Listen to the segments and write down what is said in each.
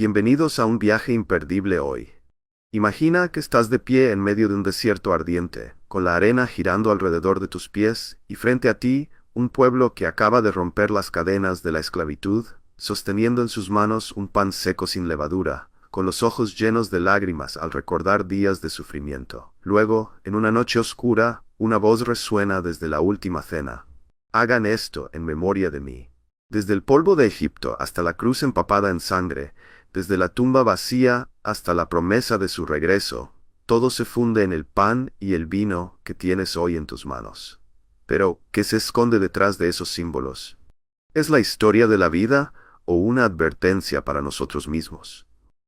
Bienvenidos a un viaje imperdible hoy. Imagina que estás de pie en medio de un desierto ardiente, con la arena girando alrededor de tus pies, y frente a ti, un pueblo que acaba de romper las cadenas de la esclavitud, sosteniendo en sus manos un pan seco sin levadura, con los ojos llenos de lágrimas al recordar días de sufrimiento. Luego, en una noche oscura, una voz resuena desde la última cena. Hagan esto en memoria de mí. Desde el polvo de Egipto hasta la cruz empapada en sangre, desde la tumba vacía hasta la promesa de su regreso, todo se funde en el pan y el vino que tienes hoy en tus manos. Pero, ¿qué se esconde detrás de esos símbolos? ¿Es la historia de la vida o una advertencia para nosotros mismos?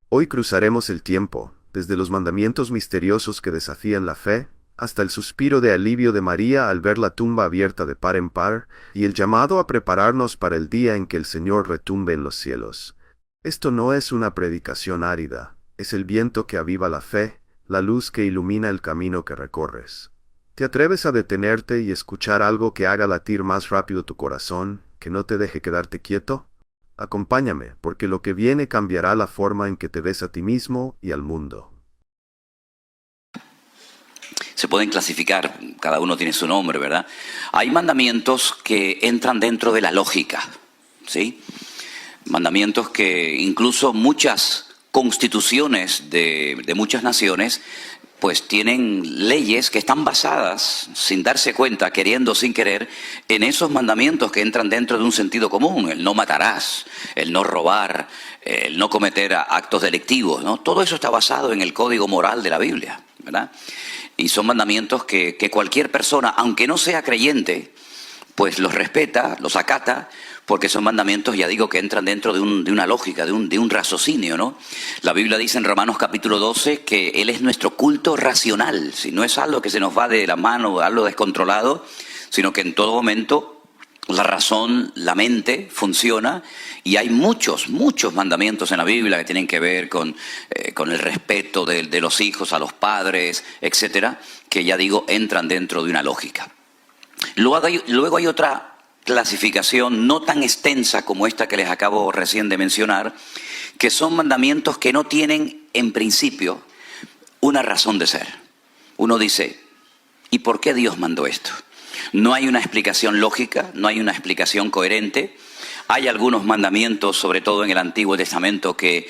Hoy cruzaremos el tiempo, desde los mandamientos misteriosos que desafían la fe, hasta el suspiro de alivio de María al ver la tumba abierta de par en par, y el llamado a prepararnos para el día en que el Señor retumbe en los cielos. Esto no es una predicación árida, es el viento que aviva la fe, la luz que ilumina el camino que recorres. ¿Te atreves a detenerte y escuchar algo que haga latir más rápido tu corazón, que no te deje quedarte quieto? Acompáñame, porque lo que viene cambiará la forma en que te ves a ti mismo y al mundo. Se pueden clasificar, cada uno tiene su nombre, ¿verdad? Hay mandamientos que entran dentro de la lógica, ¿sí? Mandamientos que incluso muchas constituciones de muchas naciones pues tienen leyes que están basadas, sin darse cuenta, queriendo o sin querer, en esos mandamientos que entran dentro de un sentido común. El no matarás, el no robar, el no cometer actos delictivos, ¿no? Todo eso está basado en el código moral de la Biblia, ¿verdad? Y son mandamientos que cualquier persona, aunque no sea creyente, pues los respeta, los acata, porque son mandamientos, ya digo, que entran dentro de una lógica, de un raciocinio, ¿no? La Biblia dice en Romanos capítulo 12 que Él es nuestro culto racional, si no es algo que se nos va de la mano, algo descontrolado, sino que en todo momento la razón, la mente funciona, y hay muchos mandamientos en la Biblia que tienen que ver con el respeto de los hijos a los padres, etcétera, que ya digo, entran dentro de una lógica. Luego hay otra clasificación no tan extensa como esta que les acabo recién de mencionar, que son mandamientos que no tienen en principio una razón de ser. Uno dice, ¿y por qué Dios mandó esto? No hay una explicación lógica, no hay una explicación coherente. Hay algunos mandamientos, sobre todo en el Antiguo Testamento, que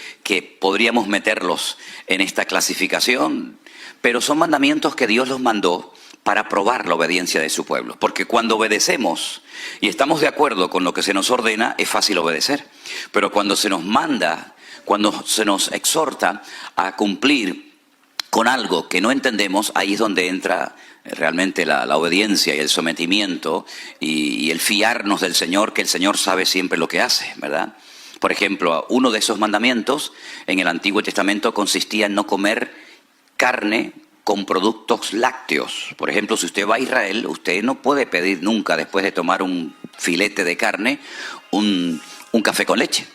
podríamos meterlos en esta clasificación, pero son mandamientos que Dios los mandó para probar la obediencia de su pueblo. Porque cuando obedecemos y estamos de acuerdo con lo que se nos ordena, es fácil obedecer. Pero cuando se nos manda, cuando se nos exhorta a cumplir con algo que no entendemos, ahí es donde entra realmente la obediencia y el sometimiento y el fiarnos del Señor, que el Señor sabe siempre lo que hace, ¿verdad? Por ejemplo, uno de esos mandamientos en el Antiguo Testamento consistía en no comer carne con productos lácteos. Por ejemplo, si usted va a Israel, usted no puede pedir nunca, después de tomar un filete de carne, un café con leche,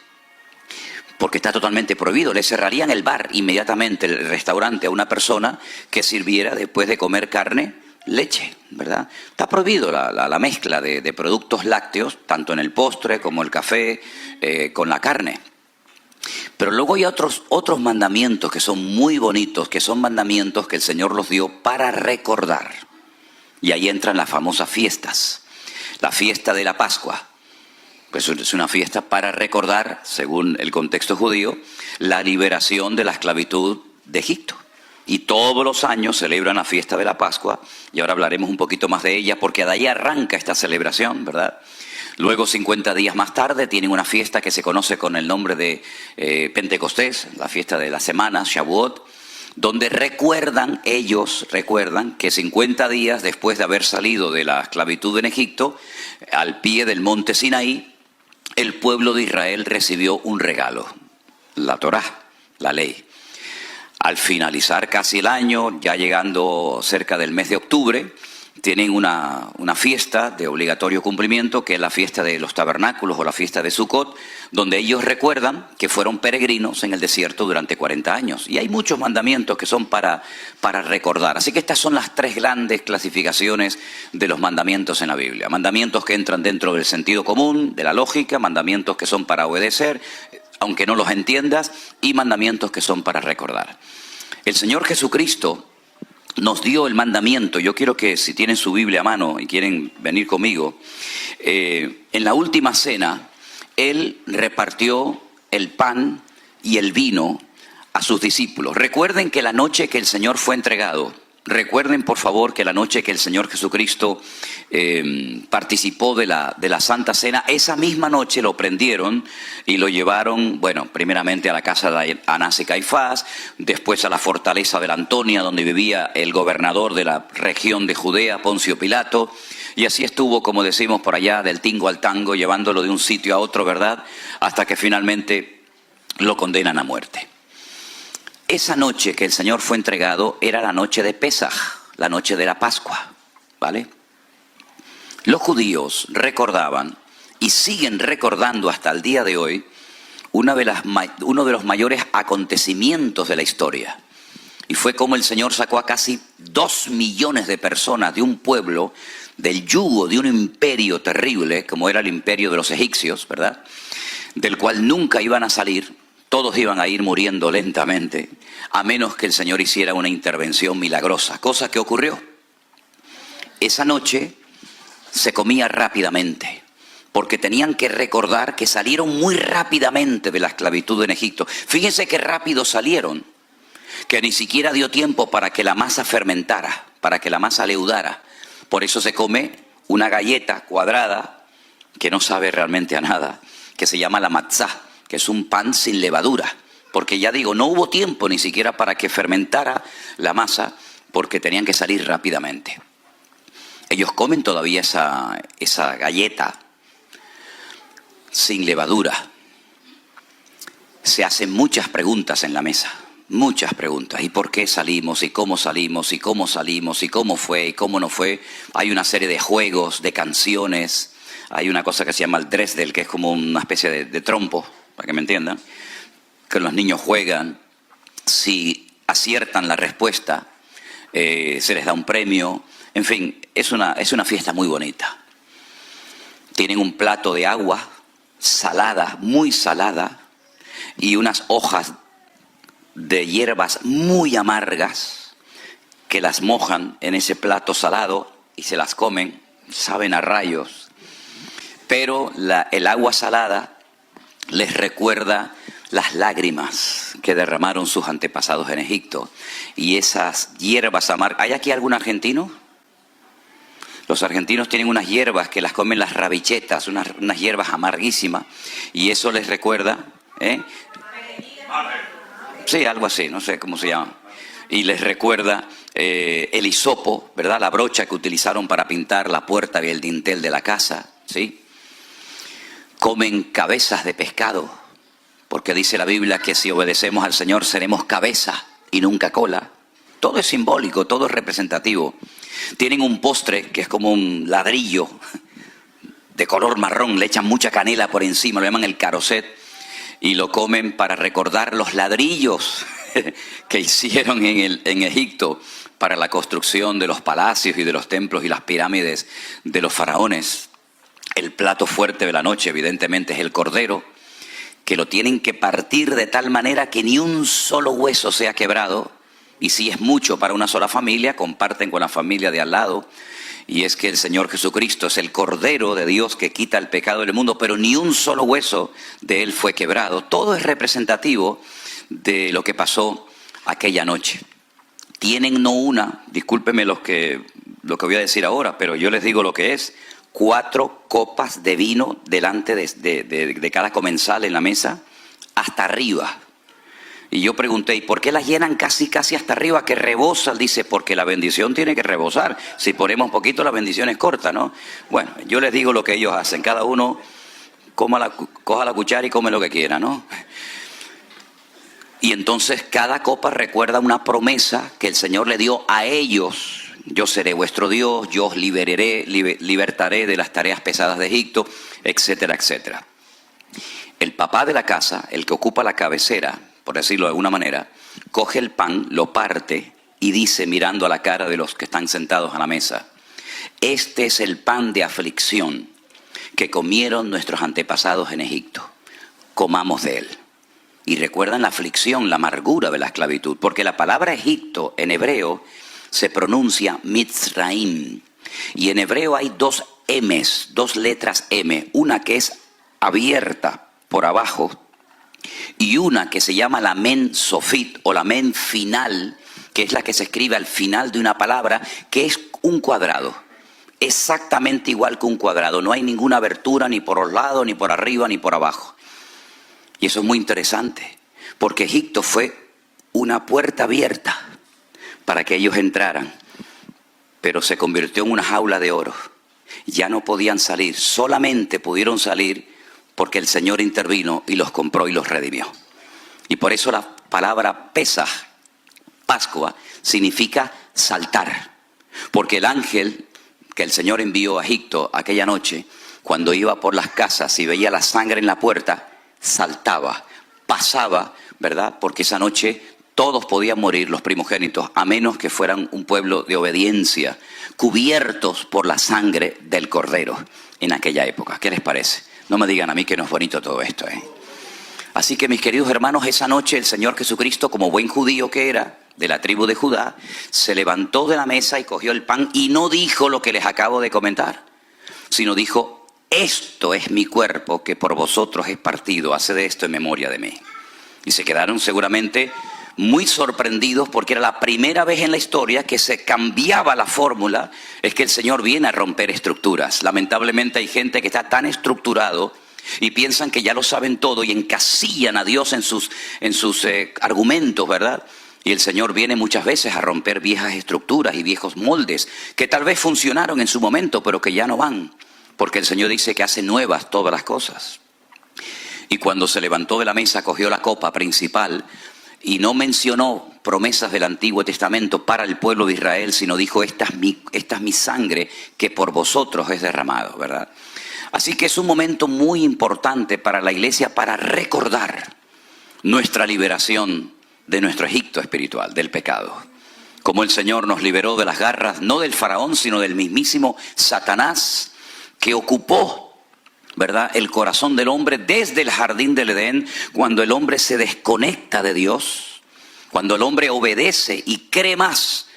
porque está totalmente prohibido. Le cerrarían el bar inmediatamente, el restaurante, a una persona que sirviera después de comer carne, leche, ¿verdad? Está prohibido la mezcla de productos lácteos, tanto en el postre como el café, con la carne. Pero luego hay otros mandamientos que son muy bonitos, que son mandamientos que el Señor los dio para recordar. Y ahí entran las famosas fiestas. La fiesta de la Pascua, pues es una fiesta para recordar, según el contexto judío, la liberación de la esclavitud de Egipto. Y todos los años celebran la fiesta de la Pascua, y ahora hablaremos un poquito más de ella, porque de ahí arranca esta celebración, ¿verdad? Luego, 50 días más tarde, tienen una fiesta que se conoce con el nombre de Pentecostés, la fiesta de la semana, Shavuot, donde ellos recuerdan que 50 días después de haber salido de la esclavitud en Egipto, al pie del monte Sinaí, el pueblo de Israel recibió un regalo, la Torá, la ley. Al finalizar casi el año, ya llegando cerca del mes de octubre, tienen una fiesta de obligatorio cumplimiento, que es la fiesta de los tabernáculos o la fiesta de Sucot, donde ellos recuerdan que fueron peregrinos en el desierto durante 40 años. Y hay muchos mandamientos que son para recordar. Así que estas son las tres grandes clasificaciones de los mandamientos en la Biblia. Mandamientos que entran dentro del sentido común, de la lógica, mandamientos que son para obedecer, aunque no los entiendas, y mandamientos que son para recordar. El Señor Jesucristo nos dio el mandamiento. Yo quiero que, si tienen su Biblia a mano y quieren venir conmigo, en la última cena, Él repartió el pan y el vino a sus discípulos. Recuerden que la noche que el Señor fue entregado, recuerden por favor que la noche que el Señor Jesucristo participó de la Santa Cena, esa misma noche lo prendieron y lo llevaron, bueno, primeramente a la casa de Anás y Caifás, después a la fortaleza de la Antonia, donde vivía el gobernador de la región de Judea, Poncio Pilato, y así estuvo, como decimos por allá, del tingo al tango, llevándolo de un sitio a otro, ¿verdad?, hasta que finalmente lo condenan a muerte. Esa noche que el Señor fue entregado era la noche de Pesaj, la noche de la Pascua, ¿vale? Los judíos recordaban y siguen recordando hasta el día de hoy uno de los mayores acontecimientos de la historia. Y fue como el Señor sacó a casi 2 millones de personas de un pueblo, del yugo de un imperio terrible, como era el imperio de los egipcios, ¿verdad?, del cual nunca iban a salir. Todos iban a ir muriendo lentamente, a menos que el Señor hiciera una intervención milagrosa, cosa que ocurrió. Esa noche se comía rápidamente, porque tenían que recordar que salieron muy rápidamente de la esclavitud en Egipto. Fíjense qué rápido salieron, que ni siquiera dio tiempo para que la masa fermentara, para que la masa leudara. Por eso se come una galleta cuadrada, que no sabe realmente a nada, que se llama la matzá, que es un pan sin levadura, porque ya digo, no hubo tiempo ni siquiera para que fermentara la masa, porque tenían que salir rápidamente. Ellos comen todavía esa galleta sin levadura. Se hacen muchas preguntas en la mesa, muchas preguntas. ¿Y por qué salimos? ¿Y cómo salimos? ¿Y cómo salimos? ¿Y cómo fue? ¿Y cómo no fue? Hay una serie de juegos, de canciones. Hay una cosa que se llama el Dresdel, que es como una especie de trompo, para que me entiendan, que los niños juegan. Si aciertan la respuesta, se les da un premio. En fin, es una fiesta muy bonita. Tienen un plato de agua salada, muy salada, y unas hojas de hierbas muy amargas que las mojan en ese plato salado y se las comen, saben a rayos. Pero el agua salada les recuerda las lágrimas que derramaron sus antepasados en Egipto. Y esas hierbas amargas... ¿Hay aquí algún argentino? Los argentinos tienen unas hierbas que las comen las rabichetas, unas hierbas amarguísimas. Y eso les recuerda... Sí, algo así, no sé cómo se llama. Y les recuerda el hisopo, ¿verdad? La brocha que utilizaron para pintar la puerta y el dintel de la casa, ¿sí? Comen cabezas de pescado, porque dice la Biblia que si obedecemos al Señor seremos cabeza y nunca cola. Todo es simbólico, todo es representativo. Tienen un postre que es como un ladrillo de color marrón, le echan mucha canela por encima, lo llaman el caroset, y lo comen para recordar los ladrillos que hicieron en Egipto para la construcción de los palacios y de los templos y las pirámides de los faraones. El plato fuerte de la noche, evidentemente, es el cordero, que lo tienen que partir de tal manera que ni un solo hueso sea quebrado. Y si es mucho para una sola familia, comparten con la familia de al lado. Y es que el Señor Jesucristo es el Cordero de Dios que quita el pecado del mundo, pero ni un solo hueso de Él fue quebrado. Todo es representativo de lo que pasó aquella noche. Tienen no una, discúlpenme lo que voy a decir ahora, pero yo les digo lo que es: 4 copas de vino delante de cada comensal en la mesa, hasta arriba. Y yo pregunté, ¿y por qué las llenan casi hasta arriba, que rebosan? Dice, porque la bendición tiene que rebosar. Si ponemos poquito, la bendición es corta, ¿no? Bueno, yo les digo lo que ellos hacen. Cada uno coja la cuchara y come lo que quiera, ¿no? Y entonces cada copa recuerda una promesa que el Señor le dio a ellos. Yo seré vuestro Dios, yo os libertaré de las tareas pesadas de Egipto, etcétera, etcétera. El papá de la casa, el que ocupa la cabecera, por decirlo de alguna manera, coge el pan, lo parte y dice, mirando a la cara de los que están sentados a la mesa: este es el pan de aflicción que comieron nuestros antepasados en Egipto, comamos de él. y recuerdan la aflicción, la amargura de la esclavitud, porque la palabra Egipto en hebreo se pronuncia Mitzraim, y en hebreo hay dos M's, dos letras M, una que es abierta por abajo y una que se llama la men sofit o la men final, que es la que se escribe al final de una palabra, que es un cuadrado, exactamente igual que un cuadrado, no hay ninguna abertura ni por los lados, ni por arriba, ni por abajo. Y eso es muy interesante, porque Egipto fue una puerta abierta para que ellos entraran, pero se convirtió en una jaula de oro. Ya no podían salir, solamente pudieron salir porque el Señor intervino y los compró y los redimió. Y por eso la palabra Pesaj, Pascua, significa saltar, porque el ángel que el Señor envió a Egipto aquella noche, cuando iba por las casas y veía la sangre en la puerta, saltaba, pasaba, ¿verdad? Porque esa noche todos podían morir, los primogénitos, a menos que fueran un pueblo de obediencia, cubiertos por la sangre del Cordero en aquella época. ¿Qué les parece? No me digan a mí que no es bonito todo esto, ¿eh? Así que, mis queridos hermanos, esa noche el Señor Jesucristo, como buen judío que era, de la tribu de Judá, se levantó de la mesa y cogió el pan y no dijo lo que les acabo de comentar, sino dijo: esto es mi cuerpo que por vosotros es partido, haced esto en memoria de mí. Y se quedaron seguramente muy sorprendidos, porque era la primera vez en la historia que se cambiaba la fórmula. Es que el Señor viene a romper estructuras. Lamentablemente hay gente que está tan estructurado y piensan que ya lo saben todo y encasillan a Dios en sus argumentos, ¿verdad? Y el Señor viene muchas veces a romper viejas estructuras y viejos moldes que tal vez funcionaron en su momento, pero que ya no van, porque el Señor dice que hace nuevas todas las cosas. Y cuando se levantó de la mesa, cogió la copa principal y no mencionó promesas del Antiguo Testamento para el pueblo de Israel, sino dijo: esta es mi sangre que por vosotros es derramado, ¿verdad? Así que es un momento muy importante para la iglesia para recordar nuestra liberación de nuestro Egipto espiritual, del pecado. Como el Señor nos liberó de las garras, no del faraón, sino del mismísimo Satanás, que ocupó, ¿verdad?, el corazón del hombre desde el jardín del Edén, cuando el hombre se desconecta de Dios, cuando el hombre obedece y cree más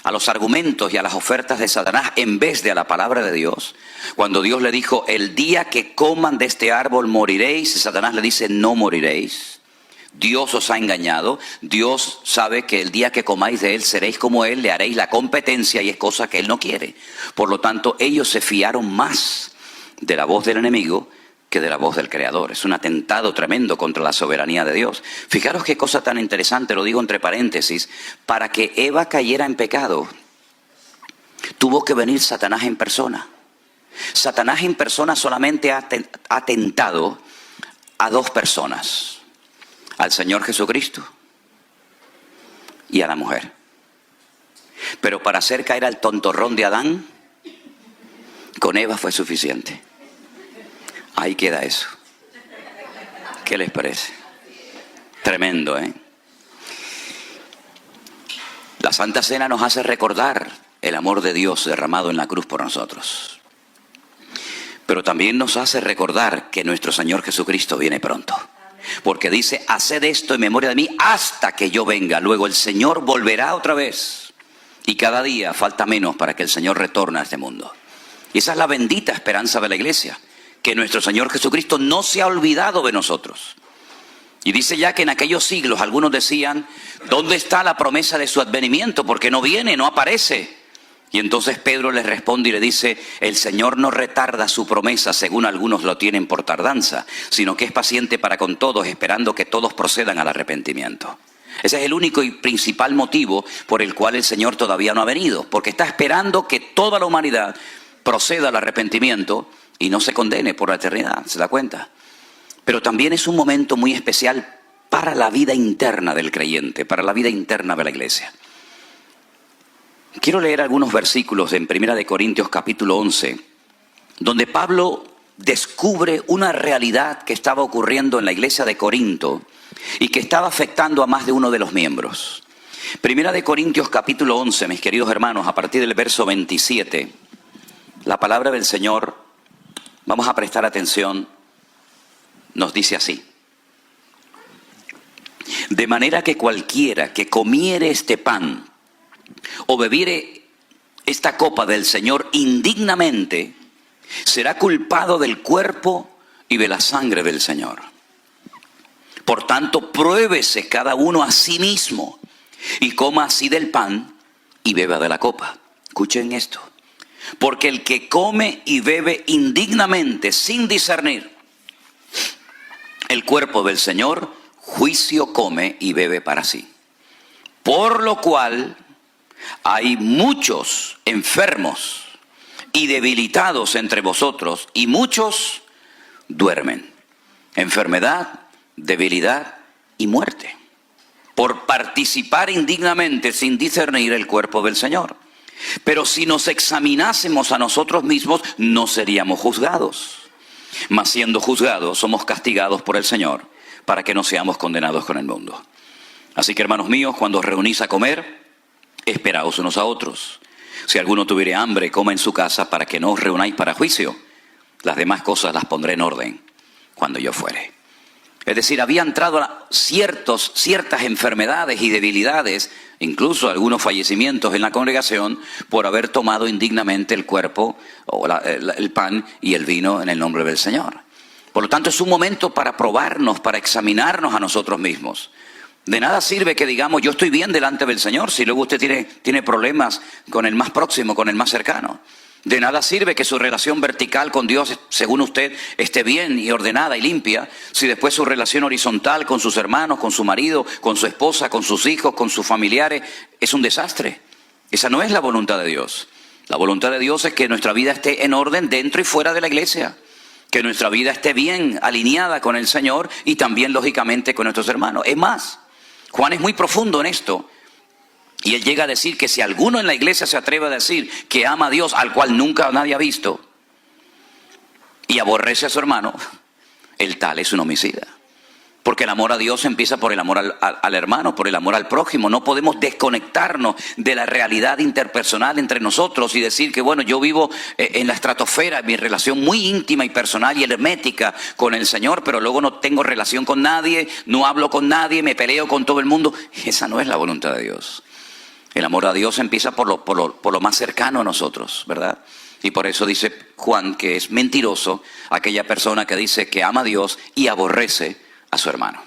a los argumentos y a las ofertas de Satanás en vez de a la palabra de Dios. Cuando Dios le dijo: el día que coman de este árbol moriréis, y Satanás le dice: no moriréis. Dios os ha engañado. Dios sabe que el día que comáis de él seréis como él, le haréis la competencia, y es cosa que él no quiere. Por lo tanto, ellos se fiaron más de la voz del enemigo que de la voz del Creador. Es un atentado tremendo contra la soberanía de Dios. Fijaros qué cosa tan interesante, lo digo entre paréntesis: para que Eva cayera en pecado, tuvo que venir Satanás en persona. Satanás en persona solamente ha tentado a dos personas: al Señor Jesucristo y a la mujer. Pero para hacer caer al tontorrón de Adán, con Eva fue suficiente. Ahí queda eso. ¿Qué les parece? Tremendo, ¿eh? La Santa Cena nos hace recordar el amor de Dios derramado en la cruz por nosotros. Pero también nos hace recordar que nuestro Señor Jesucristo viene pronto. Porque dice: haced esto en memoria de mí hasta que yo venga. Luego el Señor volverá otra vez. Y cada día falta menos para que el Señor retorne a este mundo. Y esa es la bendita esperanza de la iglesia, que nuestro Señor Jesucristo no se ha olvidado de nosotros. Y dice ya que en aquellos siglos algunos decían: ¿dónde está la promesa de su advenimiento? Porque no viene, no aparece. Y entonces Pedro les responde y le dice: el Señor no retarda su promesa, según algunos lo tienen por tardanza, sino que es paciente para con todos, esperando que todos procedan al arrepentimiento. Ese es el único y principal motivo por el cual el Señor todavía no ha venido, porque está esperando que toda la humanidad proceda al arrepentimiento y no se condene por la eternidad. ¿Se da cuenta? Pero también es un momento muy especial para la vida interna del creyente, para la vida interna de la iglesia. Quiero leer algunos versículos en 1 Corintios capítulo 11, donde Pablo descubre una realidad que estaba ocurriendo en la iglesia de Corinto y que estaba afectando a más de uno de los miembros. 1 Corintios capítulo 11, mis queridos hermanos, a partir del verso 27, la palabra del Señor, vamos a prestar atención, nos dice así: De manera que cualquiera que comiere este pan o bebiere esta copa del Señor indignamente, será culpado del cuerpo y de la sangre del Señor. Por tanto, pruébese cada uno a sí mismo y coma así del pan y beba de la copa. Escuchen esto. Porque el que come y bebe indignamente, sin discernir el cuerpo del Señor, juicio come y bebe para sí. Por lo cual hay muchos enfermos y debilitados entre vosotros, y muchos duermen. Enfermedad, debilidad y muerte, por participar indignamente sin discernir el cuerpo del Señor. Pero si nos examinásemos a nosotros mismos, no seríamos juzgados. Mas siendo juzgados, somos castigados por el Señor, para que no seamos condenados con el mundo. Así que, hermanos míos, cuando os reunís a comer, esperaos unos a otros. Si alguno tuviere hambre, coma en su casa, para que no os reunáis para juicio. Las demás cosas las pondré en orden cuando yo fuere. Es decir, había entrado ciertas enfermedades y debilidades, incluso algunos fallecimientos en la congregación, por haber tomado indignamente el cuerpo, o el pan y el vino en el nombre del Señor. Por lo tanto, es un momento para probarnos, para examinarnos a nosotros mismos. De nada sirve que digamos, yo estoy bien delante del Señor, si luego usted tiene problemas con el más próximo, con el más cercano. De nada sirve que su relación vertical con Dios, según usted, esté bien y ordenada y limpia, si después su relación horizontal con sus hermanos, con su marido, con su esposa, con sus hijos, con sus familiares, es un desastre. Esa no es la voluntad de Dios. La voluntad de Dios es que nuestra vida esté en orden dentro y fuera de la iglesia. Que nuestra vida esté bien alineada con el Señor y también, lógicamente, con nuestros hermanos. Es más, Juan es muy profundo en esto. Y él llega a decir que si alguno en la iglesia se atreve a decir que ama a Dios, al cual nunca nadie ha visto, y aborrece a su hermano, el tal es un homicida. Porque el amor a Dios empieza por el amor al hermano, por el amor al prójimo. No podemos desconectarnos de la realidad interpersonal entre nosotros y decir que, bueno, yo vivo en la estratosfera, mi relación muy íntima y personal y hermética con el Señor, pero luego no tengo relación con nadie, no hablo con nadie, me peleo con todo el mundo. Esa no es la voluntad de Dios. El amor a Dios empieza por lo más cercano a nosotros, ¿verdad? Y por eso dice Juan que es mentiroso aquella persona que dice que ama a Dios y aborrece a su hermano.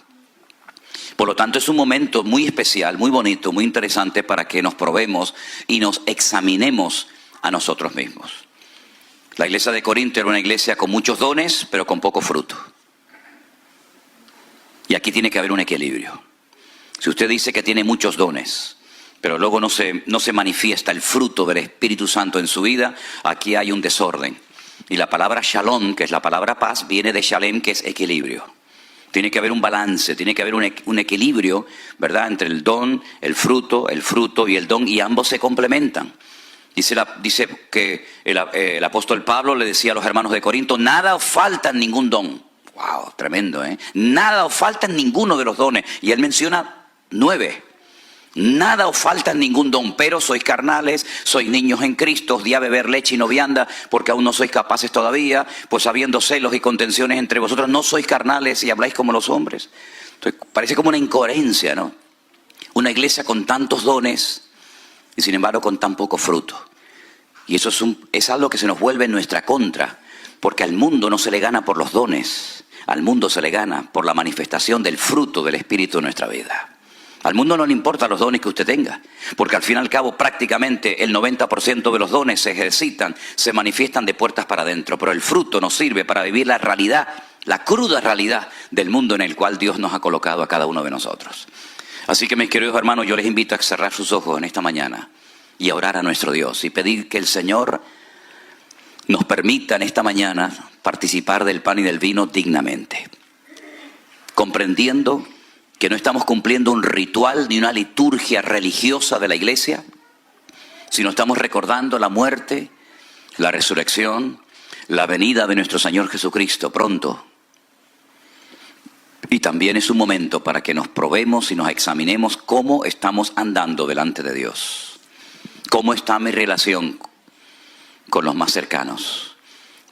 Por lo tanto, es un momento muy especial, muy bonito, muy interesante para que nos probemos y nos examinemos a nosotros mismos. La iglesia de Corinto era una iglesia con muchos dones, pero con poco fruto. Y aquí tiene que haber un equilibrio. Si usted dice que tiene muchos dones, pero luego no se manifiesta el fruto del Espíritu Santo en su vida, aquí hay un desorden. Y la palabra shalom, que es la palabra paz, viene de shalem, que es equilibrio. Tiene que haber un balance, tiene que haber un equilibrio, ¿verdad?, entre el don, el fruto y el don, y ambos se complementan. Dice que el apóstol Pablo le decía a los hermanos de Corinto, nada os falta en ningún don. ¡Wow! Tremendo, ¿eh? Nada os falta en ninguno de los dones. Y él menciona 9. Nada os falta en ningún don, pero sois carnales, sois niños en Cristo, os di a beber leche y no vianda, porque aún no sois capaces todavía, pues habiendo celos y contenciones entre vosotros, no sois carnales y habláis como los hombres. Entonces, parece como una incoherencia, ¿no? Una iglesia con tantos dones y sin embargo con tan poco fruto. Y eso es algo que se nos vuelve en nuestra contra, porque al mundo no se le gana por los dones, al mundo se le gana por la manifestación del fruto del Espíritu en nuestra vida. Al mundo no le importan los dones que usted tenga, porque al fin y al cabo prácticamente el 90% de los dones se ejercitan, se manifiestan de puertas para adentro, pero el fruto nos sirve para vivir la realidad, la cruda realidad del mundo en el cual Dios nos ha colocado a cada uno de nosotros. Así que, mis queridos hermanos, yo les invito a cerrar sus ojos en esta mañana y a orar a nuestro Dios y pedir que el Señor nos permita en esta mañana participar del pan y del vino dignamente, comprendiendo que no estamos cumpliendo un ritual ni una liturgia religiosa de la iglesia, sino estamos recordando la muerte, la resurrección, la venida de nuestro Señor Jesucristo pronto. Y también es un momento para que nos probemos y nos examinemos cómo estamos andando delante de Dios. ¿Cómo está mi relación con los más cercanos?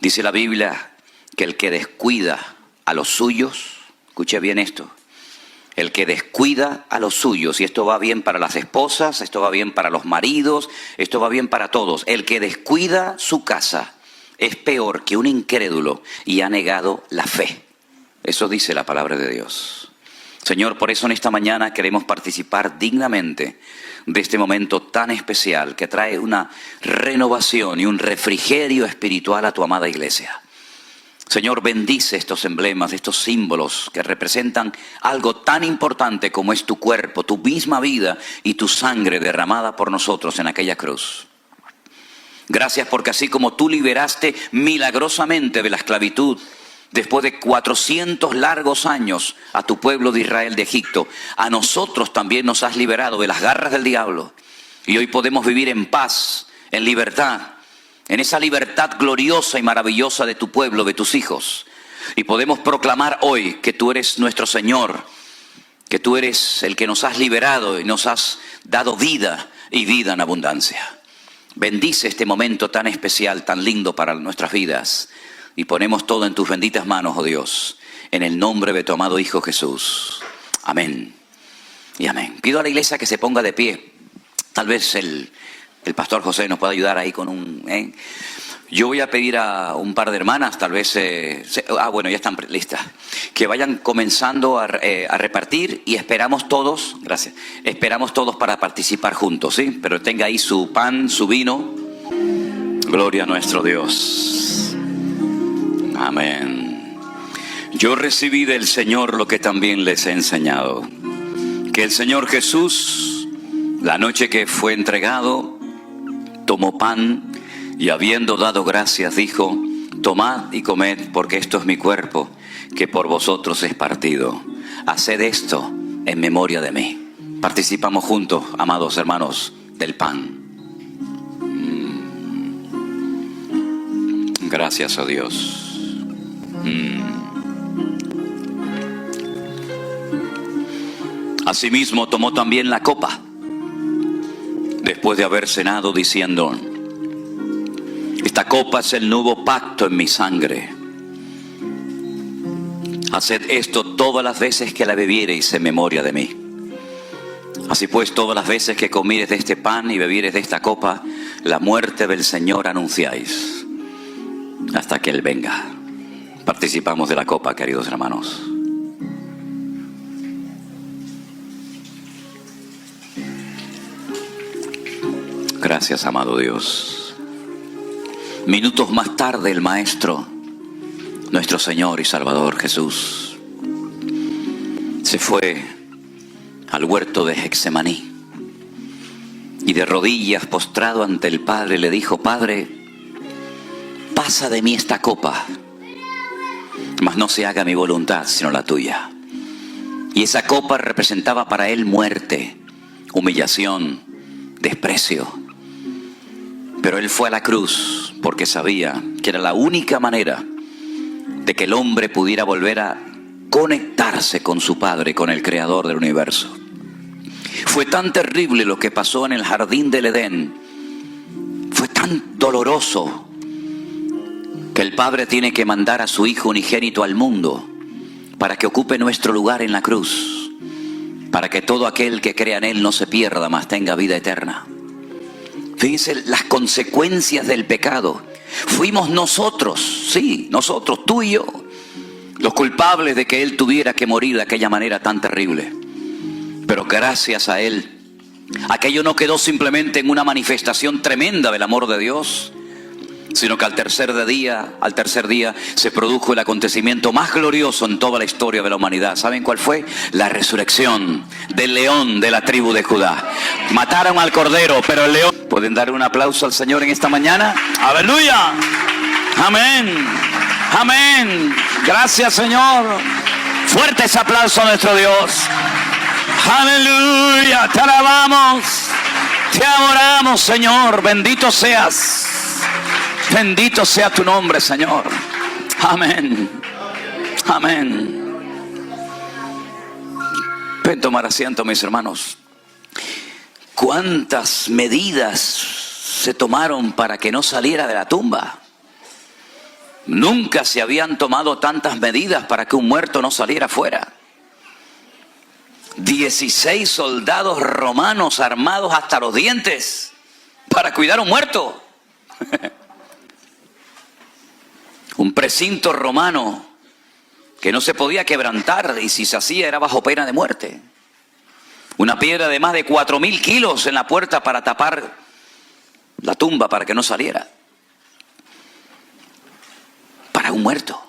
Dice la Biblia que el que descuida a los suyos, escuche bien esto, El que descuida a los suyos, y esto va bien para las esposas, esto va bien para los maridos, esto va bien para todos. El que descuida su casa es peor que un incrédulo y ha negado la fe. Eso dice la palabra de Dios. Señor, por eso en esta mañana queremos participar dignamente de este momento tan especial que trae una renovación y un refrigerio espiritual a tu amada iglesia. Señor, bendice estos emblemas, estos símbolos que representan algo tan importante como es tu cuerpo, tu misma vida y tu sangre derramada por nosotros en aquella cruz. Gracias porque así como tú liberaste milagrosamente de la esclavitud, después de 400 largos años a tu pueblo de Israel de Egipto, a nosotros también nos has liberado de las garras del diablo. Y hoy podemos vivir en paz, en libertad, en esa libertad gloriosa y maravillosa de tu pueblo, de tus hijos. Y podemos proclamar hoy que tú eres nuestro Señor, que tú eres el que nos has liberado y nos has dado vida y vida en abundancia. Bendice este momento tan especial, tan lindo para nuestras vidas. Y ponemos todo en tus benditas manos, oh Dios, en el nombre de tu amado Hijo Jesús. Amén y amén. Pido a la iglesia que se ponga de pie. Tal vez el pastor José nos pueda ayudar ahí con un... Yo voy a pedir a un par de hermanas, tal vez... bueno, ya están listas. Que vayan comenzando a repartir y esperamos todos, gracias, esperamos todos para participar juntos, ¿sí? Pero tenga ahí su pan, su vino. Gloria a nuestro Dios. Amén. Yo recibí del Señor lo que también les he enseñado. Que el Señor Jesús, la noche que fue entregado, tomó pan y habiendo dado gracias dijo: tomad y comed, porque esto es mi cuerpo, que por vosotros es partido. Haced esto en memoria de mí. Participamos juntos, amados hermanos, del pan. Gracias a Dios. Asimismo tomó también la copa, después de haber cenado, diciendo: esta copa es el nuevo pacto en mi sangre. Haced esto todas las veces que la bebiereis en memoria de mí. Así pues, todas las veces que comiereis de este pan y bebiereis de esta copa, la muerte del Señor anunciáis, hasta que Él venga. Participamos de la copa, queridos hermanos. Gracias, amado Dios. Minutos más tarde, el Maestro, nuestro Señor y Salvador Jesús, se fue al huerto de Getsemaní y de rodillas, postrado ante el Padre, le dijo: Padre, pasa de mí esta copa, mas no se haga mi voluntad sino la tuya. Y esa copa representaba para él muerte, humillación, desprecio. Pero él fue a la cruz porque sabía que era la única manera de que el hombre pudiera volver a conectarse con su Padre, con el Creador del universo. Fue tan terrible lo que pasó en el jardín del Edén, fue tan doloroso, que el Padre tiene que mandar a su Hijo unigénito al mundo para que ocupe nuestro lugar en la cruz, para que todo aquel que crea en Él no se pierda, mas tenga vida eterna. Fíjense las consecuencias del pecado. Fuimos nosotros, sí, nosotros, tú y yo, los culpables de que Él tuviera que morir de aquella manera tan terrible. Pero gracias a Él, aquello no quedó simplemente en una manifestación tremenda del amor de Dios, sino que al tercer día se produjo el acontecimiento más glorioso en toda la historia de la humanidad. ¿Saben cuál fue? La resurrección del león de la tribu de Judá. Mataron al cordero, pero el león... ¿Pueden dar un aplauso al Señor en esta mañana? ¡Aleluya! ¡Amén! ¡Amén! Gracias, Señor. Fuerte ese aplauso a nuestro Dios. ¡Aleluya! Te alabamos, te adoramos, Señor. Bendito seas. Bendito sea tu nombre, Señor. Amén. Amén. Pueden tomar asiento, mis hermanos. ¿Cuántas medidas se tomaron para que no saliera de la tumba? Nunca se habían tomado tantas medidas para que un muerto no saliera afuera. 16 soldados romanos armados hasta los dientes para cuidar a un muerto. Un precinto romano que no se podía quebrantar y si se hacía era bajo pena de muerte. Una piedra de más de 4.000 kilos en la puerta para tapar la tumba para que no saliera. Para un muerto.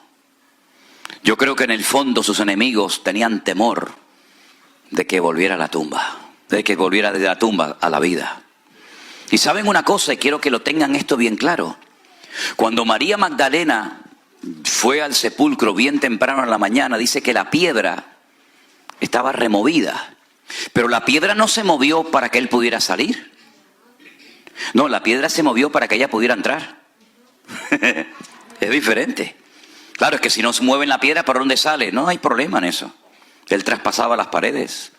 Yo creo que en el fondo sus enemigos tenían temor de que volviera a la tumba, de que volviera de la tumba a la vida. Y saben una cosa, y quiero que lo tengan esto bien claro. Cuando María Magdalena fue al sepulcro bien temprano en la mañana, dice que la piedra estaba removida. Pero la piedra no se movió para que él pudiera salir. No, la piedra se movió para que ella pudiera entrar. Es diferente. Claro, es que si no se mueve la piedra, ¿por dónde sale? No hay problema en eso. Él traspasaba las paredes.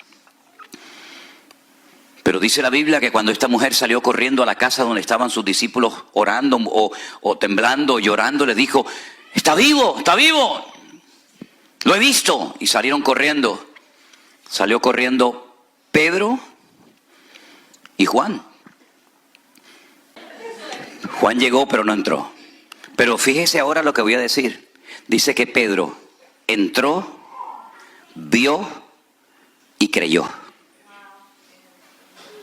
Pero dice la Biblia que cuando esta mujer salió corriendo a la casa donde estaban sus discípulos orando o temblando o llorando, le dijo, ¡está vivo! ¡Está vivo! ¡Lo he visto! Y salieron corriendo. Salió corriendo Pedro y Juan. Juan llegó pero no entró. Pero fíjese ahora lo que voy a decir. Dice que Pedro entró, vio y creyó.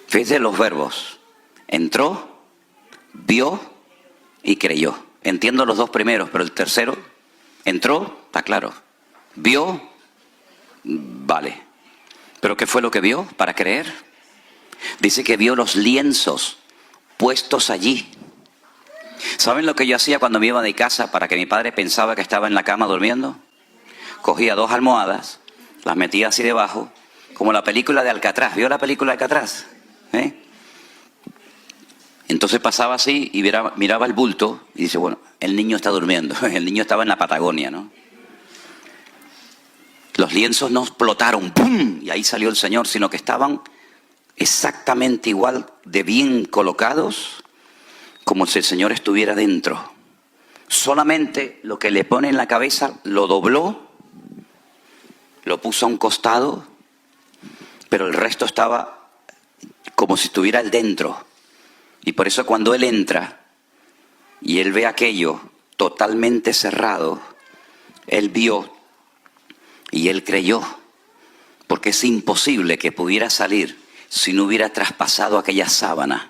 Fíjese los verbos. Entró, vio y creyó. Entiendo los dos primeros, pero el tercero, entró, está claro. Vio, vale. ¿Pero qué fue lo que vio para creer? Dice que vio los lienzos puestos allí. ¿Saben lo que yo hacía cuando me iba de casa para que mi padre pensaba que estaba en la cama durmiendo? Cogía 2 almohadas, las metía así debajo, como la película de Alcatraz. ¿Vio la película de Alcatraz? Entonces pasaba así y miraba el bulto y dice, bueno, el niño está durmiendo. El niño estaba en la Patagonia, ¿no? Los lienzos no explotaron, ¡pum! Y ahí salió el Señor, sino que estaban exactamente igual de bien colocados como si el Señor estuviera dentro. Solamente lo que le pone en la cabeza lo dobló, lo puso a un costado, pero el resto estaba como si estuviera él dentro. Y por eso cuando él entra y él ve aquello totalmente cerrado, él vio y él creyó, porque es imposible que pudiera salir si no hubiera traspasado aquella sábana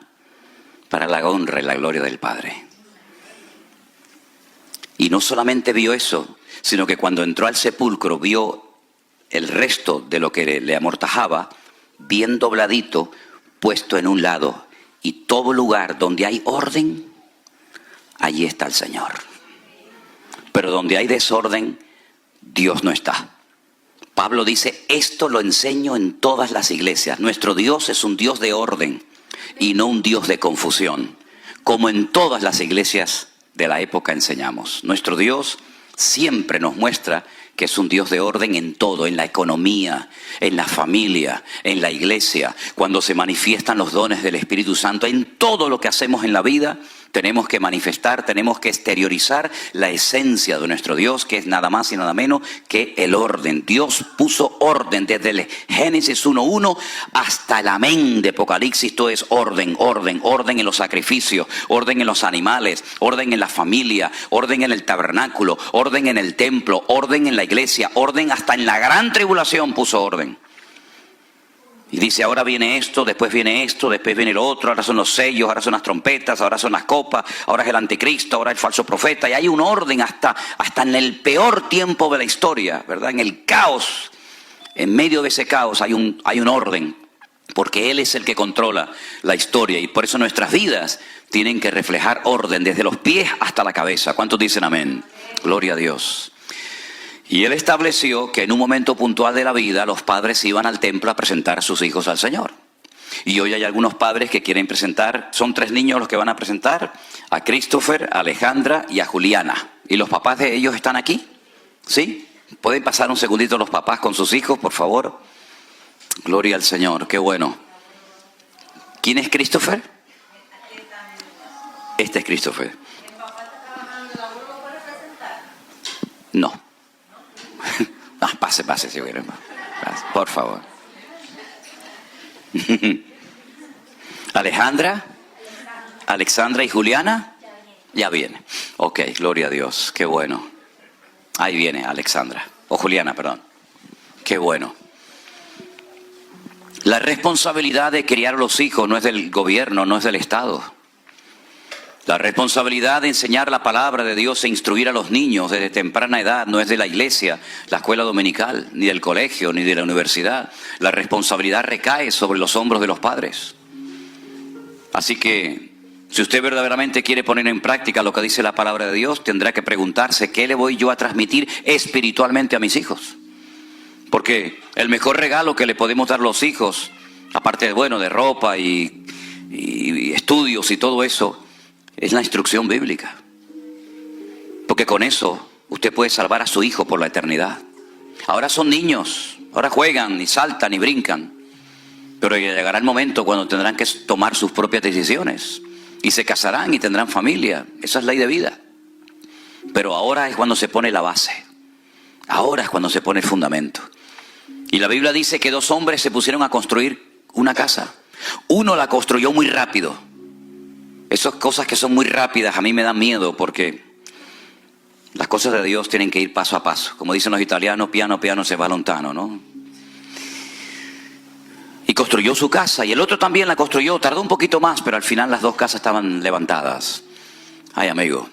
para la honra y la gloria del Padre. Y no solamente vio eso, sino que cuando entró al sepulcro vio el resto de lo que le amortajaba, bien dobladito, puesto en un lado. Y todo lugar donde hay orden, allí está el Señor. Pero donde hay desorden, Dios no está. Pablo dice, esto lo enseño en todas las iglesias. Nuestro Dios es un Dios de orden y no un Dios de confusión, como en todas las iglesias de la época enseñamos. Nuestro Dios siempre nos muestra que es un Dios de orden en todo, en la economía, en la familia, en la iglesia, cuando se manifiestan los dones del Espíritu Santo, en todo lo que hacemos en la vida. Tenemos que manifestar, tenemos que exteriorizar la esencia de nuestro Dios, que es nada más y nada menos que el orden. Dios puso orden desde el Génesis 1:1 hasta el amén de Apocalipsis. Todo es orden, orden, orden en los sacrificios, orden en los animales, orden en la familia, orden en el tabernáculo, orden en el templo, orden en la iglesia, orden hasta en la gran tribulación puso orden. Y dice, ahora viene esto, después viene lo otro, ahora son los sellos, ahora son las trompetas, ahora son las copas, ahora es el anticristo, ahora el falso profeta. Y hay un orden hasta en el peor tiempo de la historia, ¿verdad? En el caos, en medio de ese caos hay un orden, porque Él es el que controla la historia. Y por eso nuestras vidas tienen que reflejar orden desde los pies hasta la cabeza. ¿Cuántos dicen amén? Gloria a Dios. Y Él estableció que en un momento puntual de la vida los padres iban al templo a presentar a sus hijos al Señor. Y hoy hay algunos padres que quieren presentar, son 3 niños los que van a presentar, a Christopher, a Alejandra y a Juliana. ¿Y los papás de ellos están aquí? ¿Sí? ¿Pueden pasar un segundito los papás con sus hijos, por favor? Gloria al Señor, qué bueno. ¿Quién es Christopher? Este es Christopher. No. No, pase, si quieren. Por favor. Alejandra, Alexandra y Juliana. Ya viene. Ok, gloria a Dios, qué bueno. Ahí viene Alexandra, o Juliana, perdón. Qué bueno. La responsabilidad de criar a los hijos no es del gobierno, no es del Estado. La responsabilidad de enseñar la palabra de Dios e instruir a los niños desde temprana edad no es de la iglesia, la escuela dominical, ni del colegio, ni de la universidad. La responsabilidad recae sobre los hombros de los padres. Así que, si usted verdaderamente quiere poner en práctica lo que dice la palabra de Dios, tendrá que preguntarse, ¿qué le voy yo a transmitir espiritualmente a mis hijos? Porque el mejor regalo que le podemos dar a los hijos, aparte de ropa y estudios y todo eso, es la instrucción bíblica. Porque con eso usted puede salvar a su hijo por la eternidad. Ahora son niños, ahora juegan y saltan y brincan. Pero llegará el momento cuando tendrán que tomar sus propias decisiones. Y se casarán y tendrán familia. Esa es ley de vida. Pero ahora es cuando se pone la base. Ahora es cuando se pone el fundamento. Y la Biblia dice que 2 hombres se pusieron a construir una casa. Uno la construyó muy rápido. Esas cosas que son muy rápidas a mí me dan miedo, porque las cosas de Dios tienen que ir paso a paso. Como dicen los italianos, piano piano se va lontano, ¿no? Y construyó su casa, y el otro también la construyó. Tardó un poquito más, pero al final las 2 casas estaban levantadas. Ay, amigo,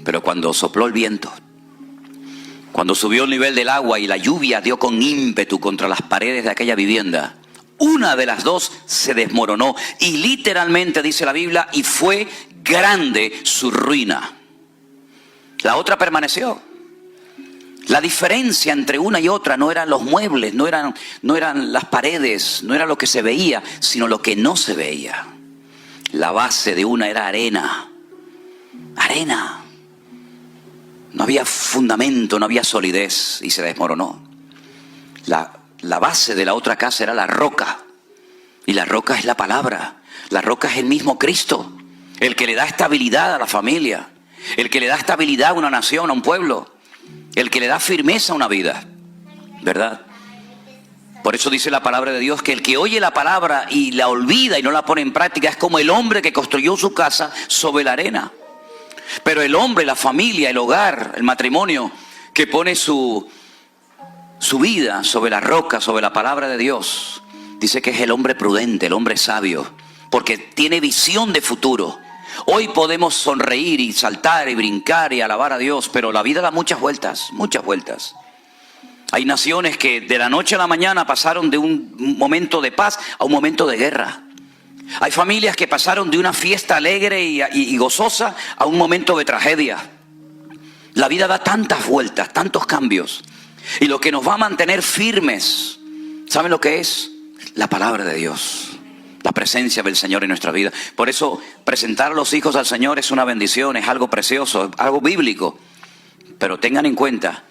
pero cuando sopló el viento, cuando subió el nivel del agua y la lluvia dio con ímpetu contra las paredes de aquella vivienda, una de las 2 se desmoronó, y literalmente dice la Biblia, y fue grande su ruina. La otra permaneció. La diferencia entre una y otra no eran los muebles, no eran las paredes, no era lo que se veía, sino lo que no se veía. La base de una era arena. Arena. No había fundamento, no había solidez, y se desmoronó. La base de la otra casa era la roca. Y la roca es la palabra. La roca es el mismo Cristo. El que le da estabilidad a la familia. El que le da estabilidad a una nación, a un pueblo. El que le da firmeza a una vida. ¿Verdad? Por eso dice la palabra de Dios que el que oye la palabra y la olvida y no la pone en práctica es como el hombre que construyó su casa sobre la arena. Pero el hombre, la familia, el hogar, el matrimonio, que pone su vida sobre la roca, sobre la palabra de Dios, dice que es el hombre prudente, el hombre sabio, porque tiene visión de futuro. Hoy podemos sonreír y saltar y brincar y alabar a Dios, pero la vida da muchas vueltas, muchas vueltas. Hay naciones que de la noche a la mañana pasaron de un momento de paz a un momento de guerra. Hay familias que pasaron de una fiesta alegre y gozosa a un momento de tragedia. La vida da tantas vueltas, tantos cambios. Y lo que nos va a mantener firmes, ¿saben lo que es? La palabra de Dios, la presencia del Señor en nuestra vida. Por eso presentar a los hijos al Señor es una bendición, es algo precioso, algo bíblico. Pero tengan en cuenta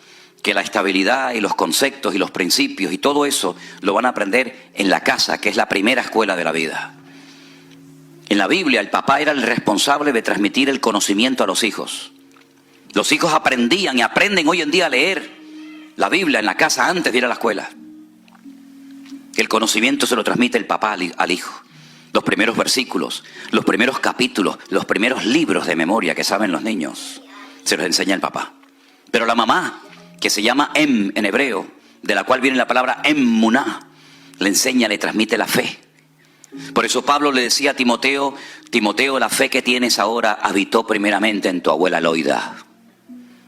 que la estabilidad y los conceptos y los principios y todo eso lo van a aprender en la casa, que es la primera escuela de la vida. En la Biblia el papá era el responsable de transmitir el conocimiento a los hijos. Los hijos aprendían y aprenden hoy en día a leer la Biblia en la casa antes de ir a la escuela. El conocimiento se lo transmite el papá al hijo. Los primeros versículos, los primeros capítulos, los primeros libros de memoria que saben los niños, se los enseña el papá. Pero la mamá, que se llama en hebreo, de la cual viene la palabra emuná, le enseña, le transmite la fe. Por eso Pablo le decía a Timoteo, Timoteo, la fe que tienes ahora habitó primeramente en tu abuela Loida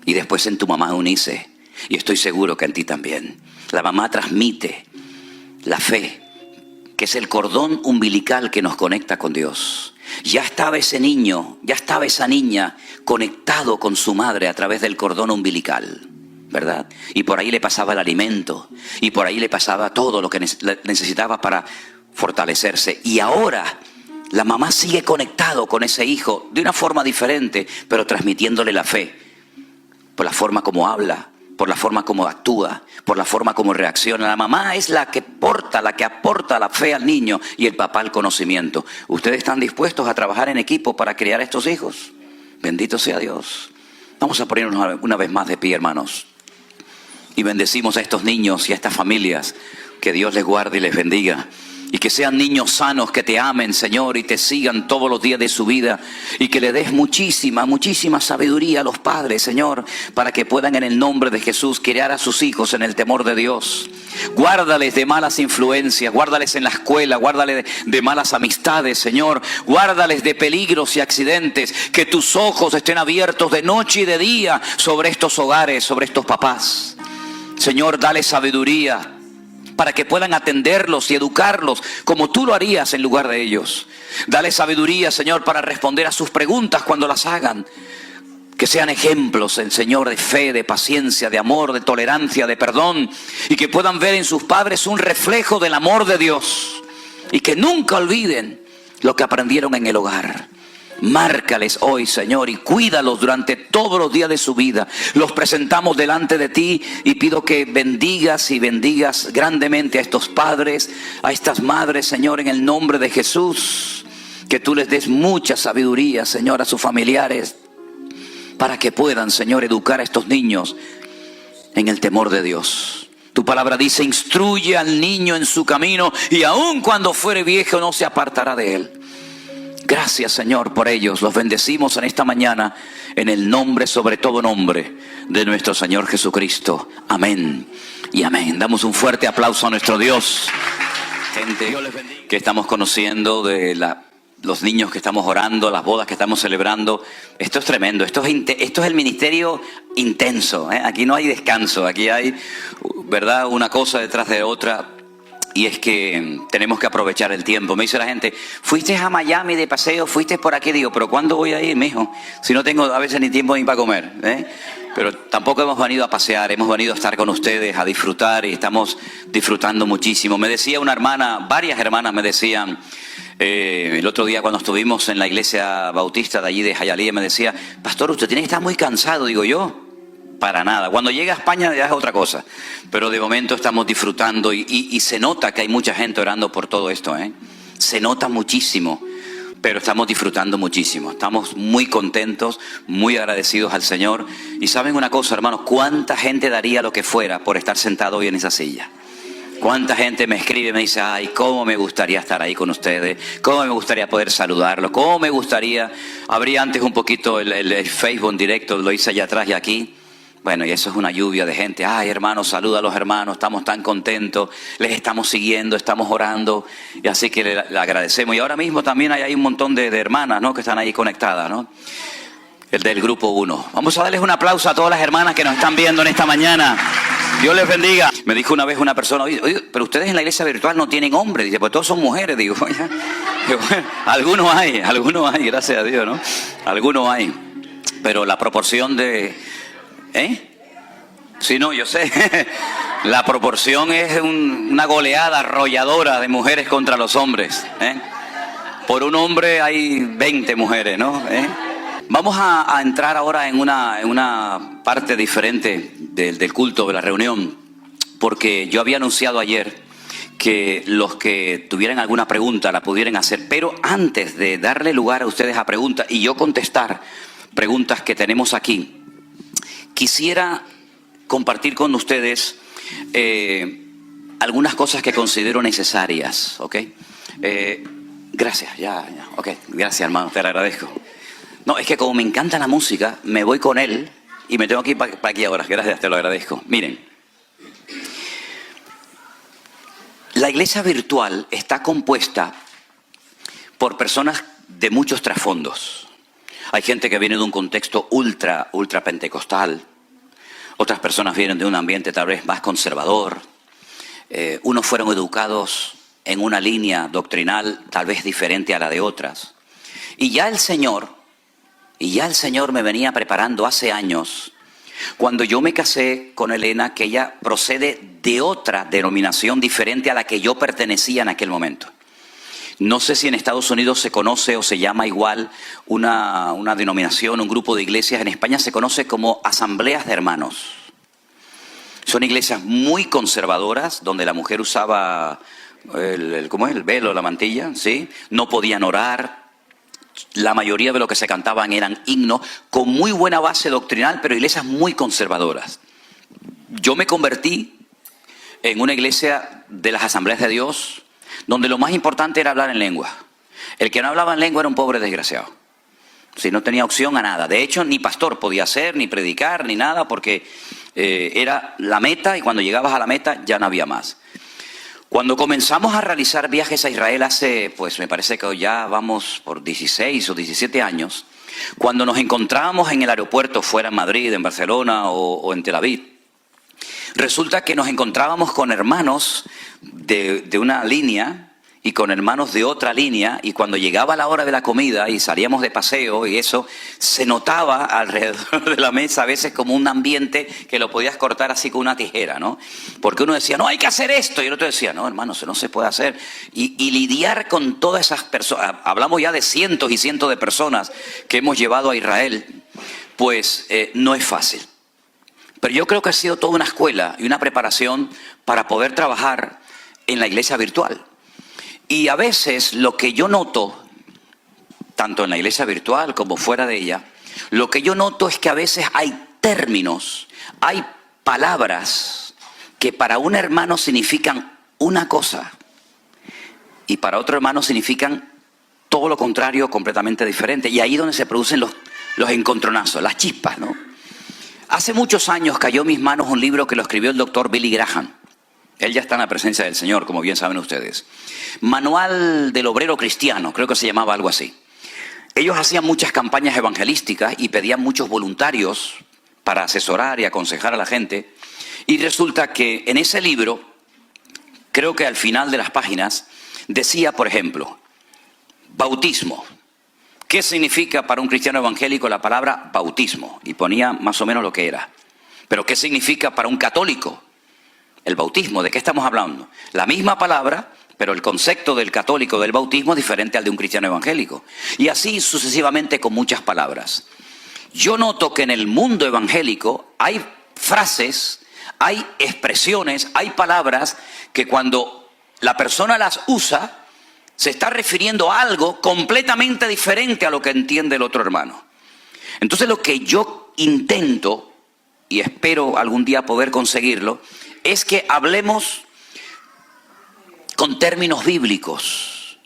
y después en tu mamá Eunice. Y estoy seguro que en ti también. La mamá transmite la fe, que es el cordón umbilical que nos conecta con Dios. Ya estaba ese niño, ya estaba esa niña conectado con su madre a través del cordón umbilical, ¿verdad? Y por ahí le pasaba el alimento, y por ahí le pasaba todo lo que necesitaba para fortalecerse. Y ahora la mamá sigue conectado con ese hijo de una forma diferente, pero transmitiéndole la fe, por la forma como habla, por la forma como actúa, por la forma como reacciona. La mamá es la que aporta la fe al niño y el papá el conocimiento. ¿Ustedes están dispuestos a trabajar en equipo para criar a estos hijos? Bendito sea Dios. Vamos a ponernos una vez más de pie, hermanos. Y bendecimos a estos niños y a estas familias. Que Dios les guarde y les bendiga. Y que sean niños sanos, que te amen, Señor, y te sigan todos los días de su vida. Y que le des muchísima, muchísima sabiduría a los padres, Señor, para que puedan en el nombre de Jesús criar a sus hijos en el temor de Dios. Guárdales de malas influencias, guárdales en la escuela, guárdales de malas amistades, Señor. Guárdales de peligros y accidentes. Que tus ojos estén abiertos de noche y de día sobre estos hogares, sobre estos papás. Señor, dale sabiduría para que puedan atenderlos y educarlos como tú lo harías en lugar de ellos. Dale sabiduría, Señor, para responder a sus preguntas cuando las hagan. Que sean ejemplos, el Señor, de fe, de paciencia, de amor, de tolerancia, de perdón. Y que puedan ver en sus padres un reflejo del amor de Dios. Y que nunca olviden lo que aprendieron en el hogar. Márcales hoy, Señor, y cuídalos durante todos los días de su vida. Los presentamos delante de ti y pido que bendigas y bendigas grandemente a estos padres, a estas madres, Señor, en el nombre de Jesús. Que tú les des mucha sabiduría, Señor, a sus familiares, para que puedan, Señor, educar a estos niños en el temor de Dios. Tu palabra dice: instruye al niño en su camino y aun cuando fuere viejo no se apartará de él. Gracias, Señor, por ellos. Los bendecimos en esta mañana en el nombre, sobre todo nombre, de nuestro Señor Jesucristo. Amén y amén. Damos un fuerte aplauso a nuestro Dios. Gente que estamos conociendo, de los niños que estamos orando, las bodas que estamos celebrando. Esto es tremendo. Esto es el ministerio intenso, ¿eh? Aquí no hay descanso. Aquí hay, ¿verdad?, una cosa detrás de otra. Y es que tenemos que aprovechar el tiempo. Me dice la gente: ¿fuiste a Miami de paseo? ¿Fuiste por aquí? Digo, ¿pero cuándo voy a ir, mijo? Si no tengo a veces ni tiempo ni para comer, ¿eh? Pero tampoco hemos venido a pasear, hemos venido a estar con ustedes, a disfrutar, y estamos disfrutando muchísimo. Me decía una hermana, varias hermanas me decían, el otro día cuando estuvimos en la iglesia bautista de allí de Hialeah, me decía: pastor, usted tiene que estar muy cansado. Digo, yo, para nada. Cuando llega a España ya es otra cosa. Pero de momento estamos disfrutando y se nota que hay mucha gente orando por todo esto, ¿eh? Se nota muchísimo, pero estamos disfrutando muchísimo. Estamos muy contentos, muy agradecidos al Señor. Y saben una cosa, hermanos, ¿cuánta gente daría lo que fuera por estar sentado hoy en esa silla? ¿Cuánta gente me escribe y me dice: ay, cómo me gustaría estar ahí con ustedes, cómo me gustaría poder saludarlos, cómo me gustaría... Abrí antes un poquito el Facebook en directo, lo hice allá atrás y aquí. Bueno, y eso es una lluvia de gente. Ay, hermanos, saluda a los hermanos, estamos tan contentos, les estamos siguiendo, estamos orando, y así que le agradecemos. Y ahora mismo también hay un montón de hermanas, ¿no?, que están ahí conectadas, ¿no? El del grupo 1. Vamos a darles un aplauso a todas las hermanas que nos están viendo en esta mañana. Dios les bendiga. Me dijo una vez una persona: oye, pero ustedes en la iglesia virtual no tienen hombres. Dice: pues todos son mujeres. Digo, bueno, algunos hay, gracias a Dios, ¿no? Algunos hay. Pero la proporción de... Sí, no, yo sé. La proporción es una goleada arrolladora de mujeres contra los hombres, ¿eh? Por un hombre hay 20 mujeres, ¿no? Vamos a entrar ahora en una parte diferente del culto, de la reunión, porque yo había anunciado ayer que los que tuvieran alguna pregunta la pudieran hacer, pero antes de darle lugar a ustedes a preguntas y yo contestar preguntas que tenemos aquí, quisiera compartir con ustedes algunas cosas que considero necesarias, ¿ok? Gracias, ok, gracias, hermano, te lo agradezco. No, es que como me encanta la música, me voy con él y me tengo que ir para aquí ahora. Gracias, te lo agradezco. Miren, la iglesia virtual está compuesta por personas de muchos trasfondos. Hay gente que viene de un contexto ultra pentecostal. Otras personas vienen de un ambiente tal vez más conservador. Unos fueron educados en una línea doctrinal tal vez diferente a la de otras. Y ya el Señor me venía preparando hace años, cuando yo me casé con Elena, que ella procede de otra denominación diferente a la que yo pertenecía en aquel momento. No sé si en Estados Unidos se conoce o se llama igual una denominación, un grupo de iglesias. En España se conoce como asambleas de hermanos. Son iglesias muy conservadoras, donde la mujer usaba el velo, la mantilla, ¿sí? No podían orar. La mayoría de lo que se cantaban eran himnos con muy buena base doctrinal, pero iglesias muy conservadoras. Yo me convertí en una iglesia de las Asambleas de Dios donde lo más importante era hablar en lengua. El que no hablaba en lengua era un pobre desgraciado. Si no tenía opción a nada. De hecho, ni pastor podía ser, ni predicar, ni nada, porque era la meta, y cuando llegabas a la meta ya no había más. Cuando comenzamos a realizar viajes a Israel hace, pues me parece que ya vamos por 16 o 17 años, cuando nos encontrábamos en el aeropuerto, fuera en Madrid, en Barcelona o en Tel Aviv, resulta que nos encontrábamos con hermanos de una línea y con hermanos de otra línea, y cuando llegaba la hora de la comida y salíamos de paseo y eso, se notaba alrededor de la mesa a veces como un ambiente que lo podías cortar así con una tijera, ¿no? Porque uno decía, no, hay que hacer esto, y el otro decía, no, hermano, eso no se puede hacer. Y lidiar con todas esas personas, hablamos ya de cientos y cientos de personas que hemos llevado a Israel, pues no es fácil. Pero yo creo que ha sido toda una escuela y una preparación para poder trabajar en la iglesia virtual. Y a veces lo que yo noto, tanto en la iglesia virtual como fuera de ella, lo que yo noto es que a veces hay términos, hay palabras que para un hermano significan una cosa y para otro hermano significan todo lo contrario, completamente diferente. Y ahí es donde se producen los encontronazos, las chispas, ¿no? Hace muchos años cayó en mis manos un libro que lo escribió el doctor Billy Graham. Él ya está en la presencia del Señor, como bien saben ustedes. Manual del Obrero Cristiano, creo que se llamaba algo así. Ellos hacían muchas campañas evangelísticas y pedían muchos voluntarios para asesorar y aconsejar a la gente. Y resulta que en ese libro, creo que al final de las páginas, decía, por ejemplo, bautismo. ¿Qué significa para un cristiano evangélico la palabra bautismo? Y ponía más o menos lo que era. Pero ¿qué significa para un católico el bautismo? ¿De qué estamos hablando? La misma palabra, pero el concepto del católico del bautismo es diferente al de un cristiano evangélico. Y así sucesivamente con muchas palabras. Yo noto que en el mundo evangélico hay frases, hay expresiones, hay palabras que cuando la persona las usa, se está refiriendo a algo completamente diferente a lo que entiende el otro hermano. Entonces lo que yo intento, y espero algún día poder conseguirlo, es que hablemos con términos bíblicos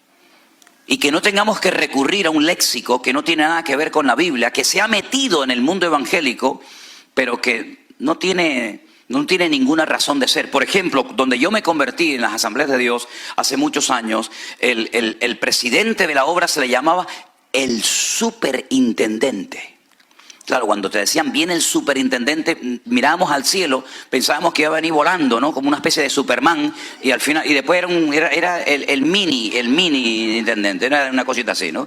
y que no tengamos que recurrir a un léxico que no tiene nada que ver con la Biblia, que se ha metido en el mundo evangélico, pero que no tiene ninguna razón de ser. Por ejemplo, donde yo me convertí en las Asambleas de Dios hace muchos años, el presidente de la obra se le llamaba el superintendente. Claro, cuando te decían viene el superintendente, mirábamos al cielo, pensábamos que iba a venir volando, ¿no? Como una especie de Superman, y al final, y después era el mini intendente, era una cosita así, ¿no?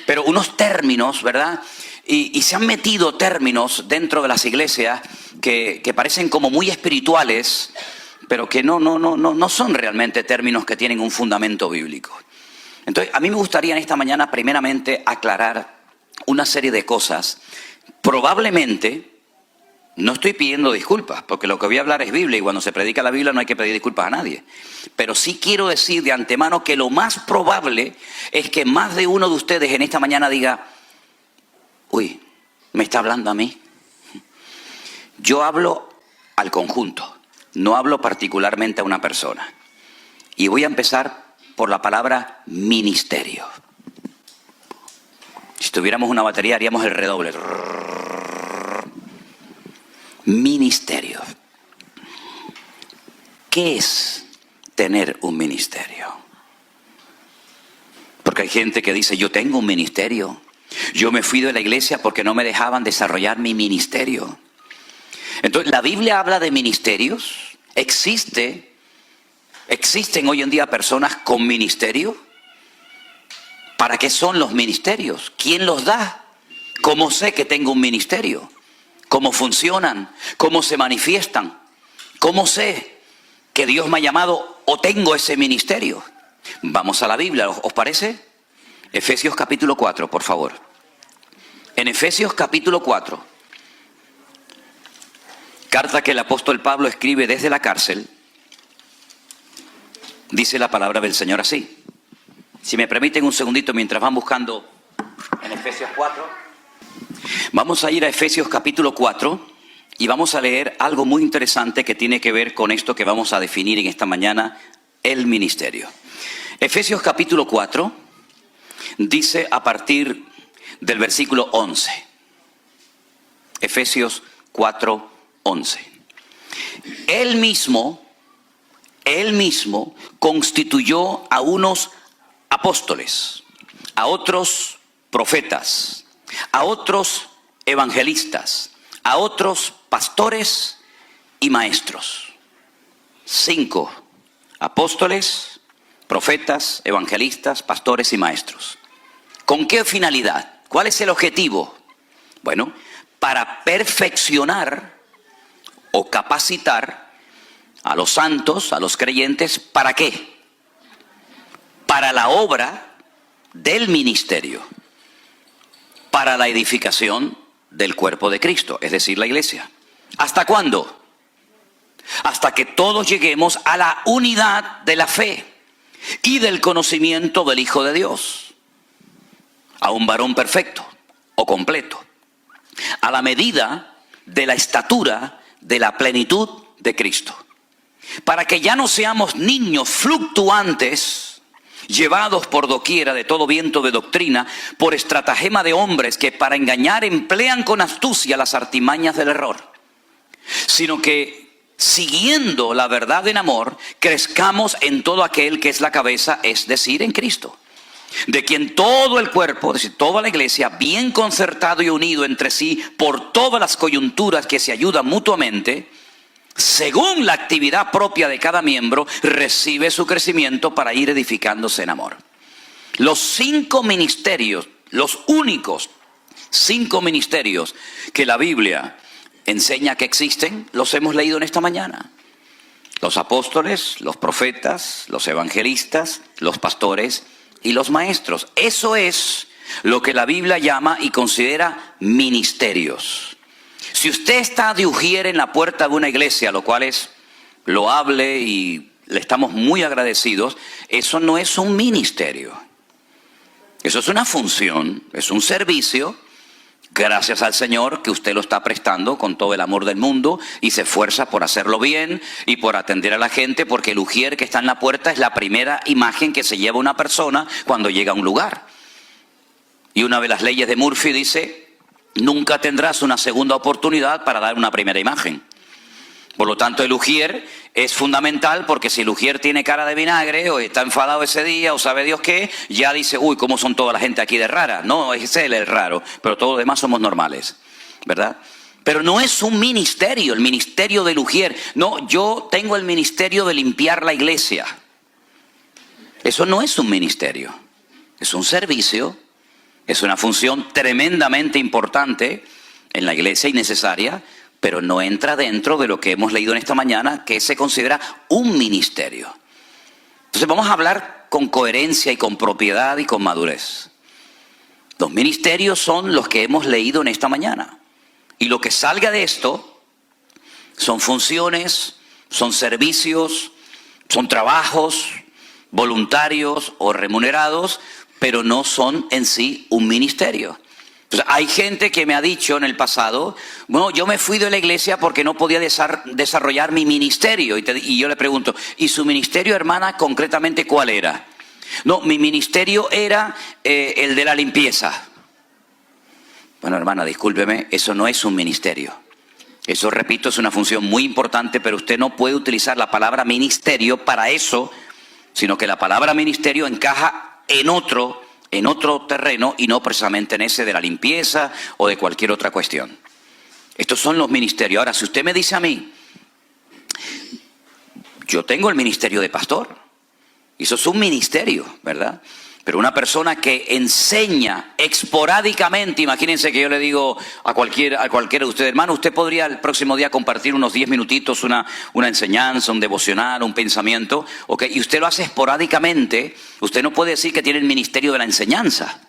Pero unos términos, ¿verdad? Y se han metido términos dentro de las iglesias que parecen como muy espirituales, pero que no son realmente términos que tienen un fundamento bíblico. Entonces, a mí me gustaría en esta mañana primeramente aclarar una serie de cosas. Probablemente, no estoy pidiendo disculpas, porque lo que voy a hablar es Biblia y cuando se predica la Biblia no hay que pedir disculpas a nadie. Pero sí quiero decir de antemano que lo más probable es que más de uno de ustedes en esta mañana diga, uy, ¿me está hablando a mí? Yo hablo al conjunto, no hablo particularmente a una persona. Y voy a empezar por la palabra ministerio. Si tuviéramos una batería haríamos el redoble. Ministerio. ¿Qué es tener un ministerio? Porque hay gente que dice, yo tengo un ministerio. Yo me fui de la iglesia porque no me dejaban desarrollar mi ministerio. Entonces, la Biblia habla de ministerios. Existen hoy en día personas con ministerio. ¿Para qué son los ministerios? ¿Quién los da? ¿Cómo sé que tengo un ministerio? ¿Cómo funcionan? ¿Cómo se manifiestan? ¿Cómo sé que Dios me ha llamado o tengo ese ministerio? Vamos a la Biblia, ¿os parece? Efesios capítulo 4, por favor. En Efesios capítulo 4, carta que el apóstol Pablo escribe desde la cárcel, dice la palabra del Señor así. Si me permiten un segundito mientras van buscando en Efesios 4. Vamos a ir a Efesios capítulo 4 y vamos a leer algo muy interesante que tiene que ver con esto que vamos a definir en esta mañana, el ministerio. Efesios capítulo 4 dice a partir del versículo 11. Efesios 4, 11. Él mismo constituyó a unos apóstoles, a otros profetas, a otros evangelistas, a otros pastores y maestros. 5 apóstoles, profetas, evangelistas, pastores y maestros. ¿Con qué finalidad? ¿Cuál es el objetivo? Bueno, para perfeccionar o capacitar a los santos, a los creyentes, ¿para qué? Para la obra del ministerio, para la edificación del cuerpo de Cristo, es decir, la iglesia. ¿Hasta cuándo? Hasta que todos lleguemos a la unidad de la fe y del conocimiento del Hijo de Dios, a un varón perfecto o completo, a la medida de la estatura de la plenitud de Cristo, para que ya no seamos niños fluctuantes, llevados por doquiera de todo viento de doctrina, por estratagema de hombres que para engañar emplean con astucia las artimañas del error, sino que siguiendo la verdad en amor, crezcamos en todo aquel que es la cabeza, es decir, en Cristo, de quien todo el cuerpo, es decir, toda la iglesia, bien concertado y unido entre sí por todas las coyunturas que se ayudan mutuamente, según la actividad propia de cada miembro, recibe su crecimiento para ir edificándose en amor. Los 5 ministerios, los únicos 5 ministerios que la Biblia enseña que existen, los hemos leído en esta mañana. Los apóstoles, los profetas, los evangelistas, los pastores y los maestros. Eso es lo que la Biblia llama y considera ministerios. Si usted está de ujier en la puerta de una iglesia, lo cual es loable y le estamos muy agradecidos, eso no es un ministerio. Eso es una función, es un servicio. Gracias al Señor que usted lo está prestando con todo el amor del mundo y se esfuerza por hacerlo bien y por atender a la gente, porque el ujier que está en la puerta es la primera imagen que se lleva una persona cuando llega a un lugar. Y una de las leyes de Murphy dice: nunca tendrás una segunda oportunidad para dar una primera imagen. Por lo tanto, el ujier es fundamental, porque si el ujier tiene cara de vinagre o está enfadado ese día o sabe Dios qué, ya dice: uy, ¿cómo son toda la gente aquí de rara? No, es él el raro, pero todos los demás somos normales, ¿verdad? Pero no es un ministerio, el ministerio del ujier. No, yo tengo el ministerio de limpiar la iglesia. Eso no es un ministerio, es un servicio, es una función tremendamente importante en la iglesia y necesaria, pero no entra dentro de lo que hemos leído en esta mañana, que se considera un ministerio. Entonces vamos a hablar con coherencia y con propiedad y con madurez. Los ministerios son los que hemos leído en esta mañana. Y lo que salga de esto son funciones, son servicios, son trabajos voluntarios o remunerados, pero no son en sí un ministerio. Entonces, hay gente que me ha dicho en el pasado: bueno, yo me fui de la iglesia porque no podía desarrollar mi ministerio. Y yo le pregunto: ¿y su ministerio, hermana, concretamente cuál era? No, mi ministerio era el de la limpieza. Bueno, hermana, discúlpeme, eso no es un ministerio. Eso, repito, es una función muy importante, pero usted no puede utilizar la palabra ministerio para eso, sino que la palabra ministerio encaja en otro terreno y no precisamente en ese de la limpieza o de cualquier otra cuestión. Estos son los ministerios. Ahora, si usted me dice a mí: yo tengo el ministerio de pastor, y eso es un ministerio, ¿verdad? Pero una persona que enseña esporádicamente, imagínense que yo le digo a cualquiera de ustedes: hermano, usted podría el próximo día compartir unos 10 minutitos, una enseñanza, un devocional, un pensamiento, ¿ok? Y usted lo hace esporádicamente. Usted no puede decir que tiene el ministerio de la enseñanza.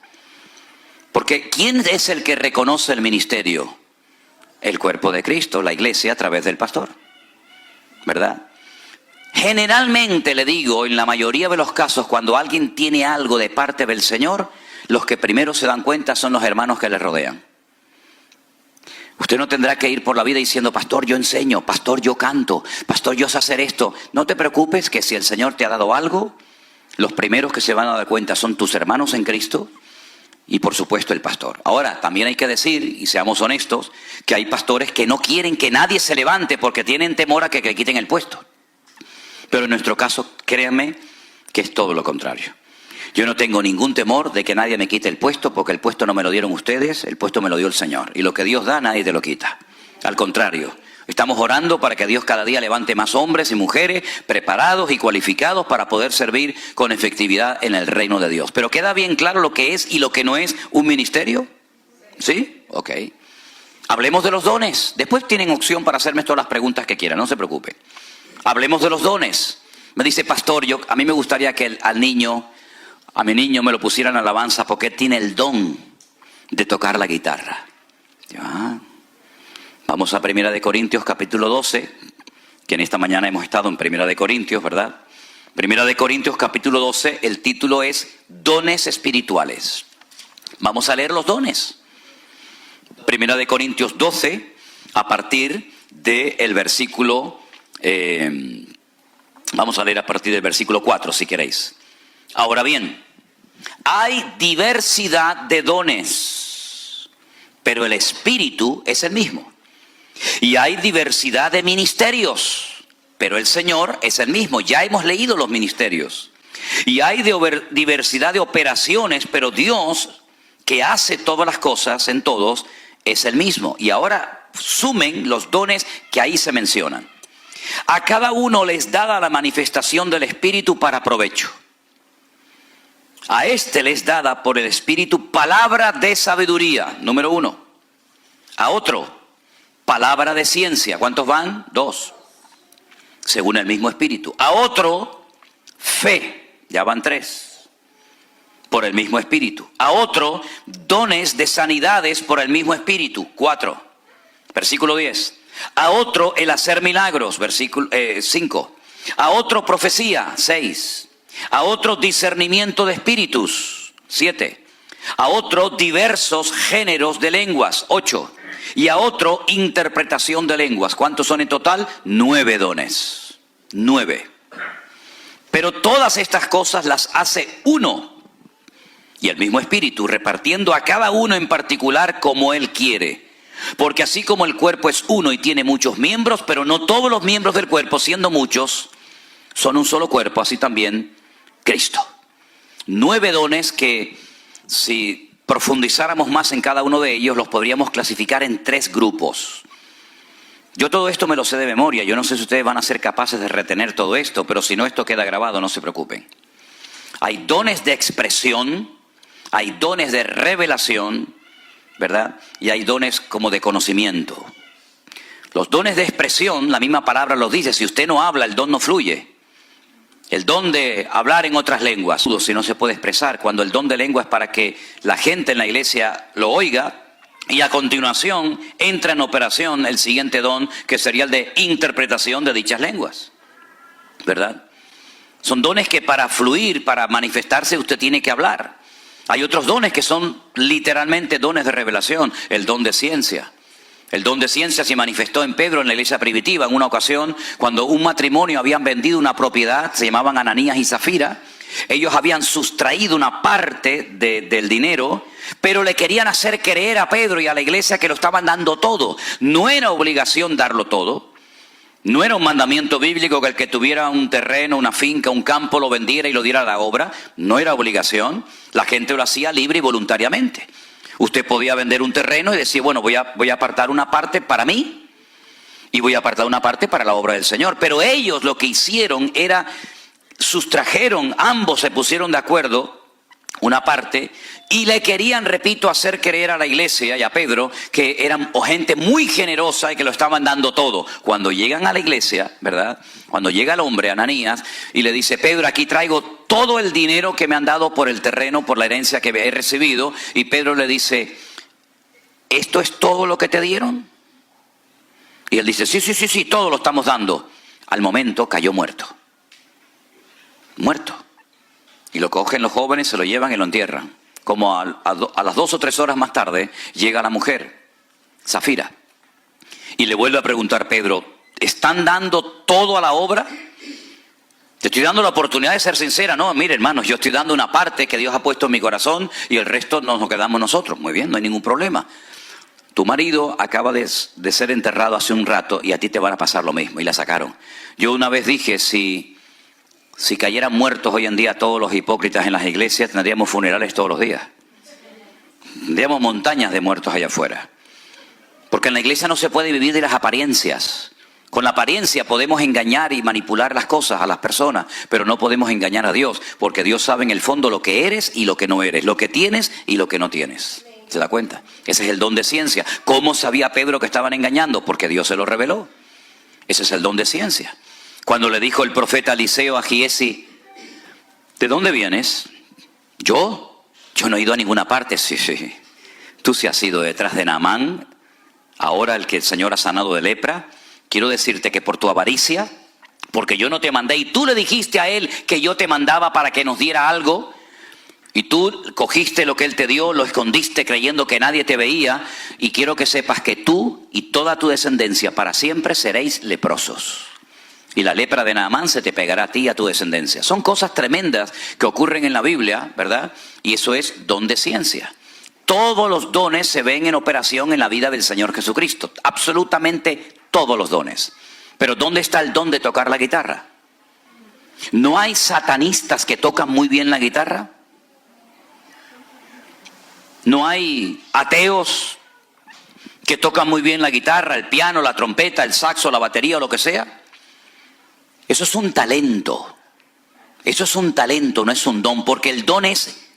Porque ¿quién es el que reconoce el ministerio? El cuerpo de Cristo, la iglesia, a través del pastor, ¿verdad? Generalmente, le digo, en la mayoría de los casos, cuando alguien tiene algo de parte del Señor, los que primero se dan cuenta son los hermanos que le rodean. Usted no tendrá que ir por la vida diciendo: pastor, yo enseño, pastor, yo canto, pastor, yo sé hacer esto. No te preocupes, que si el Señor te ha dado algo, Los primeros que se van a dar cuenta son tus hermanos en Cristo y por supuesto el pastor. Ahora, también hay que decir, y seamos honestos, que hay pastores que no quieren que nadie se levante porque tienen temor a que le quiten el puesto. Pero en nuestro caso, créanme que es todo lo contrario. Yo no tengo ningún temor de que nadie me quite el puesto, porque el puesto no me lo dieron ustedes, el puesto me lo dio el Señor. Y lo que Dios da, nadie te lo quita. Al contrario, estamos orando para que Dios cada día levante más hombres y mujeres preparados y cualificados para poder servir con efectividad en el reino de Dios. Pero ¿queda bien claro lo que es y lo que no es un ministerio? ¿Sí? Ok. Hablemos de los dones. Después tienen opción para hacerme todas las preguntas que quieran, no se preocupen. Hablemos de los dones. Me dice, pastor, a mí me gustaría que a mi niño me lo pusieran en alabanza porque él tiene el don de tocar la guitarra. Vamos a 1 Corintios capítulo 12, que en esta mañana hemos estado en 1 Corintios, ¿verdad? 1 Corintios capítulo 12, el título es Dones Espirituales. Vamos a leer los dones. 1 Corintios 12, a partir del versículo, vamos a leer a partir del versículo 4, si queréis. Ahora bien, hay diversidad de dones, pero el Espíritu es el mismo. Y hay diversidad de ministerios, pero el Señor es el mismo. Ya hemos leído los ministerios. Y hay diversidad de operaciones, pero Dios, que hace todas las cosas en todos, es el mismo. Y ahora sumen los dones que ahí se mencionan. A cada uno les dada la manifestación del Espíritu para provecho. A este les dada por el Espíritu palabra de sabiduría, número 1. A otro, palabra de ciencia. ¿Cuántos van? 2. Según el mismo Espíritu. A otro, fe. Ya van 3. Por el mismo Espíritu. A otro, dones de sanidades por el mismo Espíritu. 4. Versículo 10. A otro, el hacer milagros. Versículo 5. A otro, profecía. 6. A otro, discernimiento de espíritus. 7. A otro, diversos géneros de lenguas. 8. Y a otro, interpretación de lenguas. ¿Cuántos son en total? 9 dones. 9. Pero todas estas cosas las hace uno. Y el mismo Espíritu, repartiendo a cada uno en particular como Él quiere. Porque así como el cuerpo es uno y tiene muchos miembros, pero no todos los miembros del cuerpo, siendo muchos, son un solo cuerpo, así también Cristo. 9 dones que, si profundizáramos más en cada uno de ellos, los podríamos clasificar en 3 grupos. Yo todo esto me lo sé de memoria. Yo no sé si ustedes van a ser capaces de retener todo esto, pero si no, esto queda grabado, no se preocupen. Hay dones de expresión, hay dones de revelación, ¿verdad? Y hay dones como de conocimiento. Los dones de expresión, la misma palabra los dice, si usted no habla, el don no fluye. El don de hablar en otras lenguas, si no se puede expresar, cuando el don de lengua es para que la gente en la iglesia lo oiga, y a continuación entra en operación el siguiente don, que sería el de interpretación de dichas lenguas, ¿verdad? Son dones que para fluir, para manifestarse, usted tiene que hablar. Hay otros dones que son literalmente dones de revelación, el don de ciencia. El don de ciencia se manifestó en Pedro en la iglesia primitiva en una ocasión cuando un matrimonio habían vendido una propiedad, se llamaban Ananías y Zafira. Ellos habían sustraído una parte del dinero, pero le querían hacer creer a Pedro y a la iglesia que lo estaban dando todo. No era obligación darlo todo. No era un mandamiento bíblico que el que tuviera un terreno, una finca, un campo lo vendiera y lo diera a la obra. No era obligación. La gente lo hacía libre y voluntariamente. Usted podía vender un terreno y decir, bueno, voy a apartar una parte para mí y voy a apartar una parte para la obra del Señor. Pero ellos lo que hicieron era, sustrajeron, ambos se pusieron de acuerdo, una parte, y le querían, repito, hacer creer a la iglesia y a Pedro que eran gente muy generosa y que lo estaban dando todo. Cuando llegan a la iglesia, ¿verdad? Cuando llega el hombre, Ananías, y le dice, Pedro, aquí traigo todo el dinero que me han dado por el terreno, por la herencia que he recibido. Y Pedro le dice, ¿esto es todo lo que te dieron? Y él dice, sí, todo lo estamos dando. Al momento cayó muerto. Muerto. Y lo cogen los jóvenes, se lo llevan y lo entierran. Como a las 2 o 3 horas más tarde, llega la mujer, Zafira, y le vuelve a preguntar Pedro, ¿están dando todo a la obra? Te estoy dando la oportunidad de ser sincera. No, mire, hermanos, yo estoy dando una parte que Dios ha puesto en mi corazón y el resto nos quedamos nosotros. Muy bien, no hay ningún problema. Tu marido acaba de ser enterrado hace un rato y a ti te van a pasar lo mismo. Y la sacaron. Yo una vez dije, si cayeran muertos hoy en día todos los hipócritas en las iglesias, tendríamos funerales todos los días. Tendríamos montañas de muertos allá afuera. Porque en la iglesia no se puede vivir de las apariencias. Con la apariencia podemos engañar y manipular las cosas a las personas, pero no podemos engañar a Dios, porque Dios sabe en el fondo lo que eres y lo que no eres, lo que tienes y lo que no tienes. ¿Se da cuenta? Ese es el don de ciencia. ¿Cómo sabía Pedro que estaban engañando? Porque Dios se lo reveló. Ese es el don de ciencia. Cuando le dijo el profeta Eliseo a Giesi, ¿de dónde vienes? ¿Yo? Yo no he ido a ninguna parte. Sí. Tú sí has ido detrás de Naamán, ahora el que el Señor ha sanado de lepra. Quiero decirte que por tu avaricia, porque yo no te mandé y tú le dijiste a él que yo te mandaba para que nos diera algo, y tú cogiste lo que él te dio, lo escondiste creyendo que nadie te veía, y quiero que sepas que tú y toda tu descendencia para siempre seréis leprosos. Y la lepra de Naamán se te pegará a ti y a tu descendencia. Son cosas tremendas que ocurren en la Biblia, ¿verdad? Y eso es don de ciencia. Todos los dones se ven en operación en la vida del Señor Jesucristo. Absolutamente todos los dones. Pero ¿dónde está el don de tocar la guitarra? ¿No hay satanistas que tocan muy bien la guitarra? ¿No hay ateos que tocan muy bien la guitarra, el piano, la trompeta, el saxo, la batería o lo que sea? Eso es un talento. Eso es un talento, no es un don, porque el don es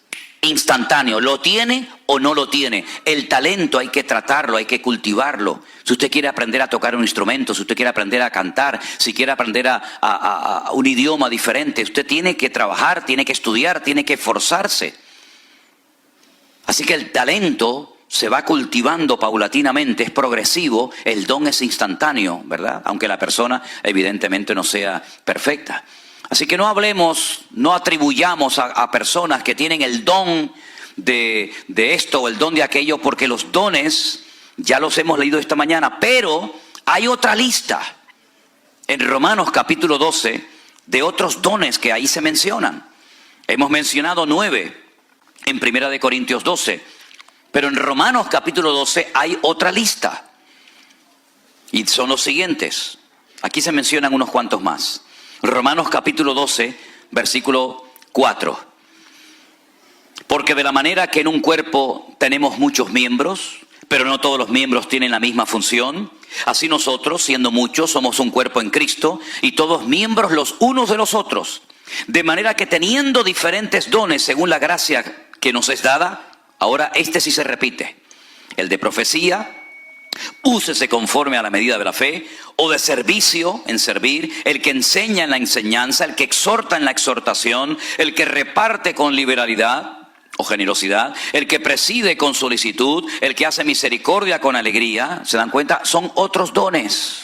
instantáneo, lo tiene o no lo tiene. El talento hay que tratarlo, hay que cultivarlo. Si usted quiere aprender a tocar un instrumento, si usted quiere aprender a cantar, si quiere aprender a un idioma diferente, usted tiene que trabajar, tiene que estudiar, tiene que esforzarse. Así que el talento se va cultivando paulatinamente, es progresivo, el don es instantáneo, ¿verdad? Aunque la persona evidentemente no sea perfecta. Así que no hablemos, no atribuyamos a personas que tienen el don de esto o el don de aquello, porque los dones ya los hemos leído esta mañana, pero hay otra lista en Romanos capítulo 12 de otros dones que ahí se mencionan. Hemos mencionado 9 en Primera de Corintios 12, pero en Romanos capítulo 12 hay otra lista y son los siguientes. Aquí se mencionan unos cuantos más. Romanos capítulo 12, versículo 4. Porque de la manera que en un cuerpo tenemos muchos miembros, pero no todos los miembros tienen la misma función, así nosotros, siendo muchos, somos un cuerpo en Cristo y todos miembros los unos de los otros. De manera que teniendo diferentes dones según la gracia que nos es dada, ahora este sí se repite. El de profecía, úsese conforme a la medida de la fe, o de servicio, en servir, el que enseña en la enseñanza, el que exhorta en la exhortación, el que reparte con liberalidad o generosidad, el que preside con solicitud, el que hace misericordia con alegría. ¿Se dan cuenta? Son otros dones.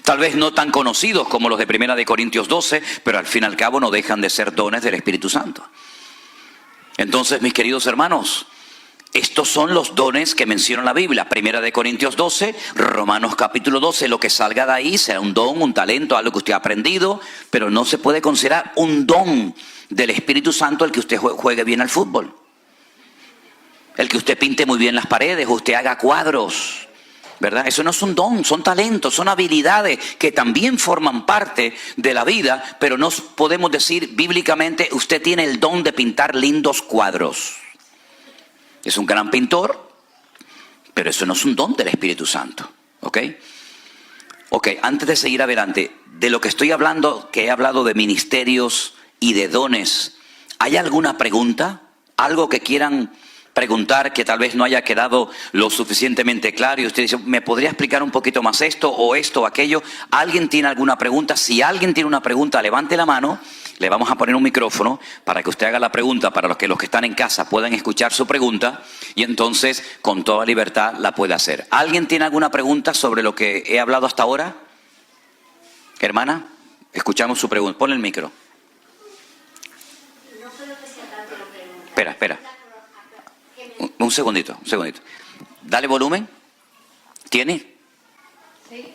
Tal vez no tan conocidos como los de Primera de Corintios 12, pero al fin y al cabo no dejan de ser dones del Espíritu Santo. Entonces, mis queridos hermanos, estos son los dones que menciona la Biblia. Primera de Corintios 12, Romanos capítulo 12, lo que salga de ahí será un don, un talento, algo que usted ha aprendido, pero no se puede considerar un don del Espíritu Santo el que usted juegue bien al fútbol, el que usted pinte muy bien las paredes, usted haga cuadros, ¿verdad? Eso no es un don, son talentos, son habilidades que también forman parte de la vida, pero no podemos decir bíblicamente, usted tiene el don de pintar lindos cuadros. Es un gran pintor, pero eso no es un don del Espíritu Santo, ¿ok? Ok, antes de seguir adelante, de lo que estoy hablando, que he hablado de ministerios y de dones, ¿hay alguna pregunta? ¿Algo que quieran preguntar que tal vez no haya quedado lo suficientemente claro? Y usted dice, ¿me podría explicar un poquito más esto o aquello? ¿Alguien tiene alguna pregunta? Si alguien tiene una pregunta, levante la mano. Le vamos a poner un micrófono para que usted haga la pregunta, para los que están en casa puedan escuchar su pregunta y entonces con toda libertad la puede hacer. ¿Alguien tiene alguna pregunta sobre lo que he hablado hasta ahora? Hermana, escuchamos su pregunta. Ponle el micro. No creo que sea tanto la pregunta. Espera. Un segundito. Dale volumen. ¿Tiene? Sí.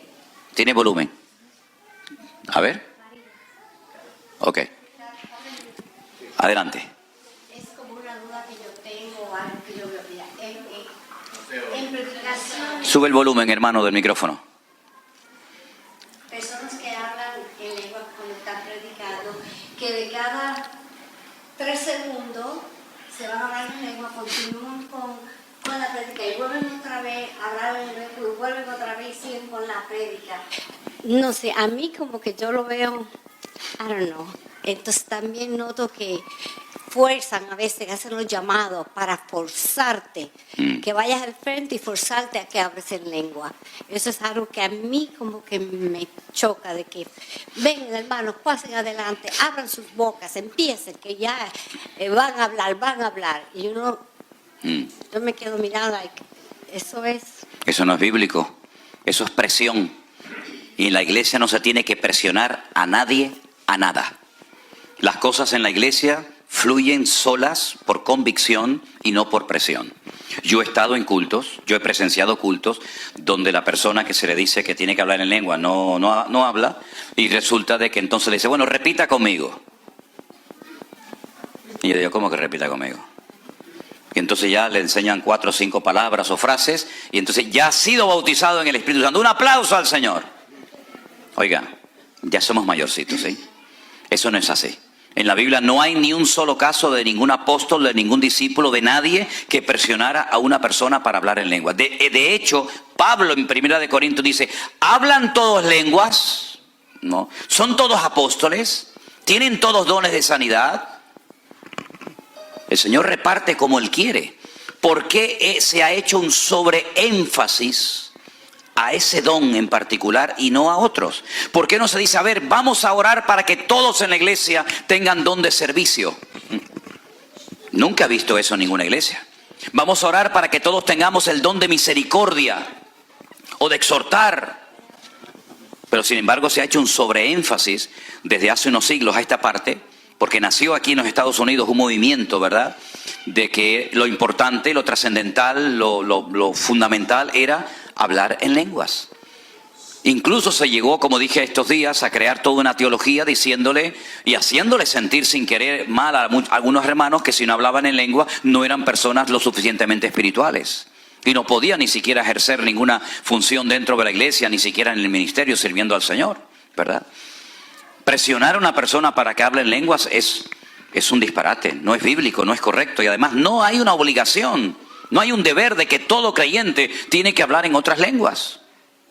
¿Tiene volumen? A ver. Ok. Adelante. Es como una duda que yo tengo, algo que yo veo. Mira, en predicaciones, Sube el volumen, hermano, del micrófono. personas que hablan en lengua cuando están predicando, que de cada 3 segundos se van a hablar en lengua, continúan con la prédica y vuelven otra vez a hablar en lengua y vuelven otra vez y siguen con la prédica. No sé, a mí como que yo lo veo, I don't know. Entonces también noto que fuerzan a veces, hacen los llamados para forzarte, que vayas al frente y forzarte a que hables en lengua. Eso es algo que a mí como que me choca, de que vengan hermanos, pasen adelante, abran sus bocas, empiecen, que ya van a hablar. Y uno, yo me quedo mirando, like, eso es... Eso no es bíblico. Eso es presión. Y en la iglesia no se tiene que presionar a nadie, a nada. Las cosas en la iglesia fluyen solas por convicción y no por presión. Yo he estado en cultos, yo he presenciado cultos donde la persona que se le dice que tiene que hablar en lengua no habla, y resulta de que entonces le dice, bueno, repita conmigo. Y yo digo, ¿cómo que repita conmigo? Y entonces ya le enseñan 4 o 5 palabras o frases, y entonces ya ha sido bautizado en el Espíritu Santo. Un aplauso al Señor. Oiga, ya somos mayorcitos, ¿sí? Eso no es así. En la Biblia no hay ni un solo caso de ningún apóstol, de ningún discípulo, de nadie que presionara a una persona para hablar en lengua. De hecho, Pablo en 1 Corintios dice, ¿hablan todos lenguas? ¿No? ¿Son todos apóstoles? ¿Tienen todos dones de sanidad? El Señor reparte como Él quiere. ¿Por qué se ha hecho un sobreénfasis a ese don en particular y no a otros? ¿Por qué no se dice, a ver, vamos a orar para que todos en la iglesia tengan don de servicio? Nunca he visto eso en ninguna iglesia. Vamos a orar para que todos tengamos el don de misericordia o de exhortar. Pero sin embargo se ha hecho un sobreénfasis desde hace unos siglos a esta parte, porque nació aquí en los Estados Unidos un movimiento, ¿verdad?, de que lo importante, lo trascendental, lo fundamental era hablar en lenguas. Incluso se llegó, como dije estos días, a crear toda una teología diciéndole y haciéndole sentir sin querer mal a algunos hermanos que si no hablaban en lengua no eran personas lo suficientemente espirituales. Y no podían ni siquiera ejercer ninguna función dentro de la iglesia, ni siquiera en el ministerio sirviendo al Señor, ¿verdad? Presionar a una persona para que hable en lenguas es un disparate, no es bíblico, no es correcto. Y además no hay una obligación, no hay un deber de que todo creyente tiene que hablar en otras lenguas.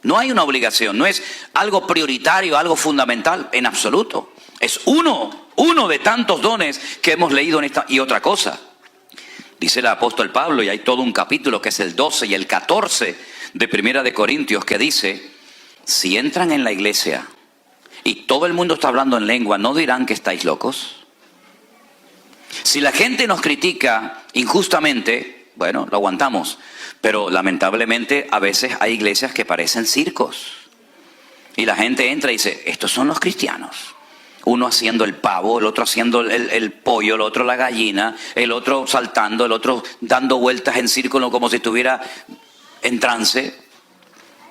No hay una obligación, no es algo prioritario, algo fundamental en absoluto. Es uno de tantos dones que hemos leído en esta. Y otra cosa, dice el apóstol Pablo, y hay todo un capítulo que es el 12 y el 14 de 1 Corintios, que dice, si entran en la iglesia y todo el mundo está hablando en lengua, ¿no dirán que estáis locos? Si la gente nos critica injustamente, bueno, lo aguantamos. Pero lamentablemente a veces hay iglesias que parecen circos. Y la gente entra y dice, estos son los cristianos. Uno haciendo el pavo, el otro haciendo el pollo, el otro la gallina, el otro saltando, el otro dando vueltas en círculo como si estuviera en trance.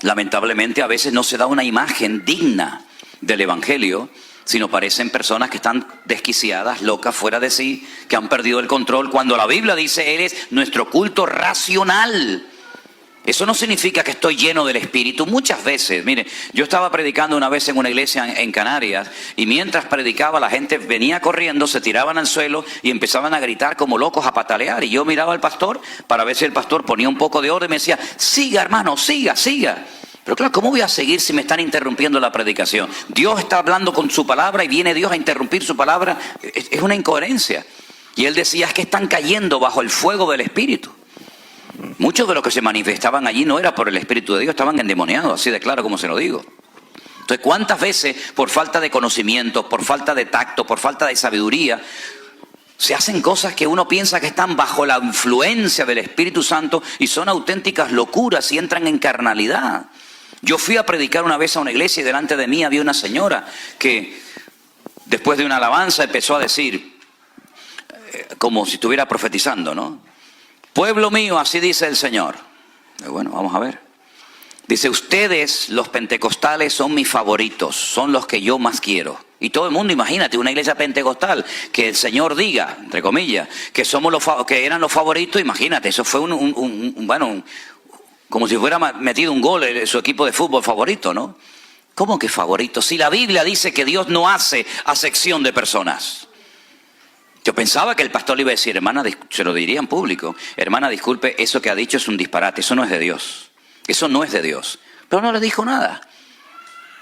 Lamentablemente a veces no se da una imagen digna del evangelio, sino parecen personas que están desquiciadas, locas, fuera de sí, que han perdido el control, cuando la Biblia dice, Él es nuestro culto racional. Eso no significa que estoy lleno del Espíritu. Muchas veces, mire, yo estaba predicando una vez en una iglesia en Canarias, y mientras predicaba la gente venía corriendo, se tiraban al suelo y empezaban a gritar como locos, a patalear, y yo miraba al pastor para ver si el pastor ponía un poco de orden y me decía, siga hermano, siga. Pero claro, ¿cómo voy a seguir si me están interrumpiendo la predicación? Dios está hablando con su palabra y viene Dios a interrumpir su palabra. Es una incoherencia. Y él decía, es que están cayendo bajo el fuego del Espíritu. Muchos de los que se manifestaban allí no era por el Espíritu de Dios, estaban endemoniados, así de claro como se lo digo. Entonces, ¿cuántas veces por falta de conocimiento, por falta de tacto, por falta de sabiduría, se hacen cosas que uno piensa que están bajo la influencia del Espíritu Santo y son auténticas locuras y entran en carnalidad? Yo fui a predicar una vez a una iglesia y delante de mí había una señora que después de una alabanza empezó a decir, como si estuviera profetizando, ¿no? Pueblo mío, así dice el Señor. Bueno, vamos a ver. Dice, ustedes, los pentecostales, son mis favoritos, son los que yo más quiero. Y todo el mundo, imagínate, una iglesia pentecostal, que el Señor diga, entre comillas, que somos que eran los favoritos, imagínate, eso fue como si fuera metido un gol en su equipo de fútbol favorito, ¿no? ¿Cómo que favorito? Si la Biblia dice que Dios no hace acepción de personas. Yo pensaba que el pastor le iba a decir, hermana, se lo diría en público, hermana, disculpe, eso que ha dicho es un disparate, eso no es de Dios. Eso no es de Dios. Pero no le dijo nada.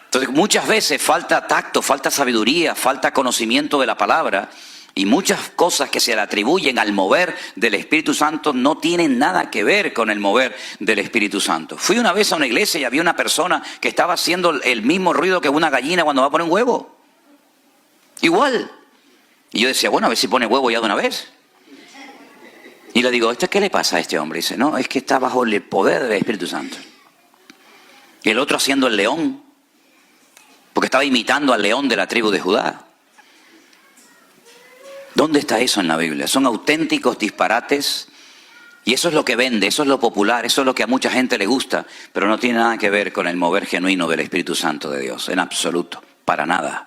Entonces, muchas veces falta tacto, falta sabiduría, falta conocimiento de la palabra, y muchas cosas que se le atribuyen al mover del Espíritu Santo no tienen nada que ver con el mover del Espíritu Santo. Fui una vez a una iglesia y había una persona que estaba haciendo el mismo ruido que una gallina cuando va a poner un huevo. Igual. Y yo decía, bueno, a ver si pone huevo ya de una vez. Y le digo, ¿qué le pasa a este hombre? Y dice, no, es que está bajo el poder del Espíritu Santo. Y el otro haciendo el león, porque estaba imitando al león de la tribu de Judá. ¿Dónde está eso en la Biblia? Son auténticos disparates, y eso es lo que vende, eso es lo popular, eso es lo que a mucha gente le gusta, pero no tiene nada que ver con el mover genuino del Espíritu Santo de Dios, en absoluto, para nada.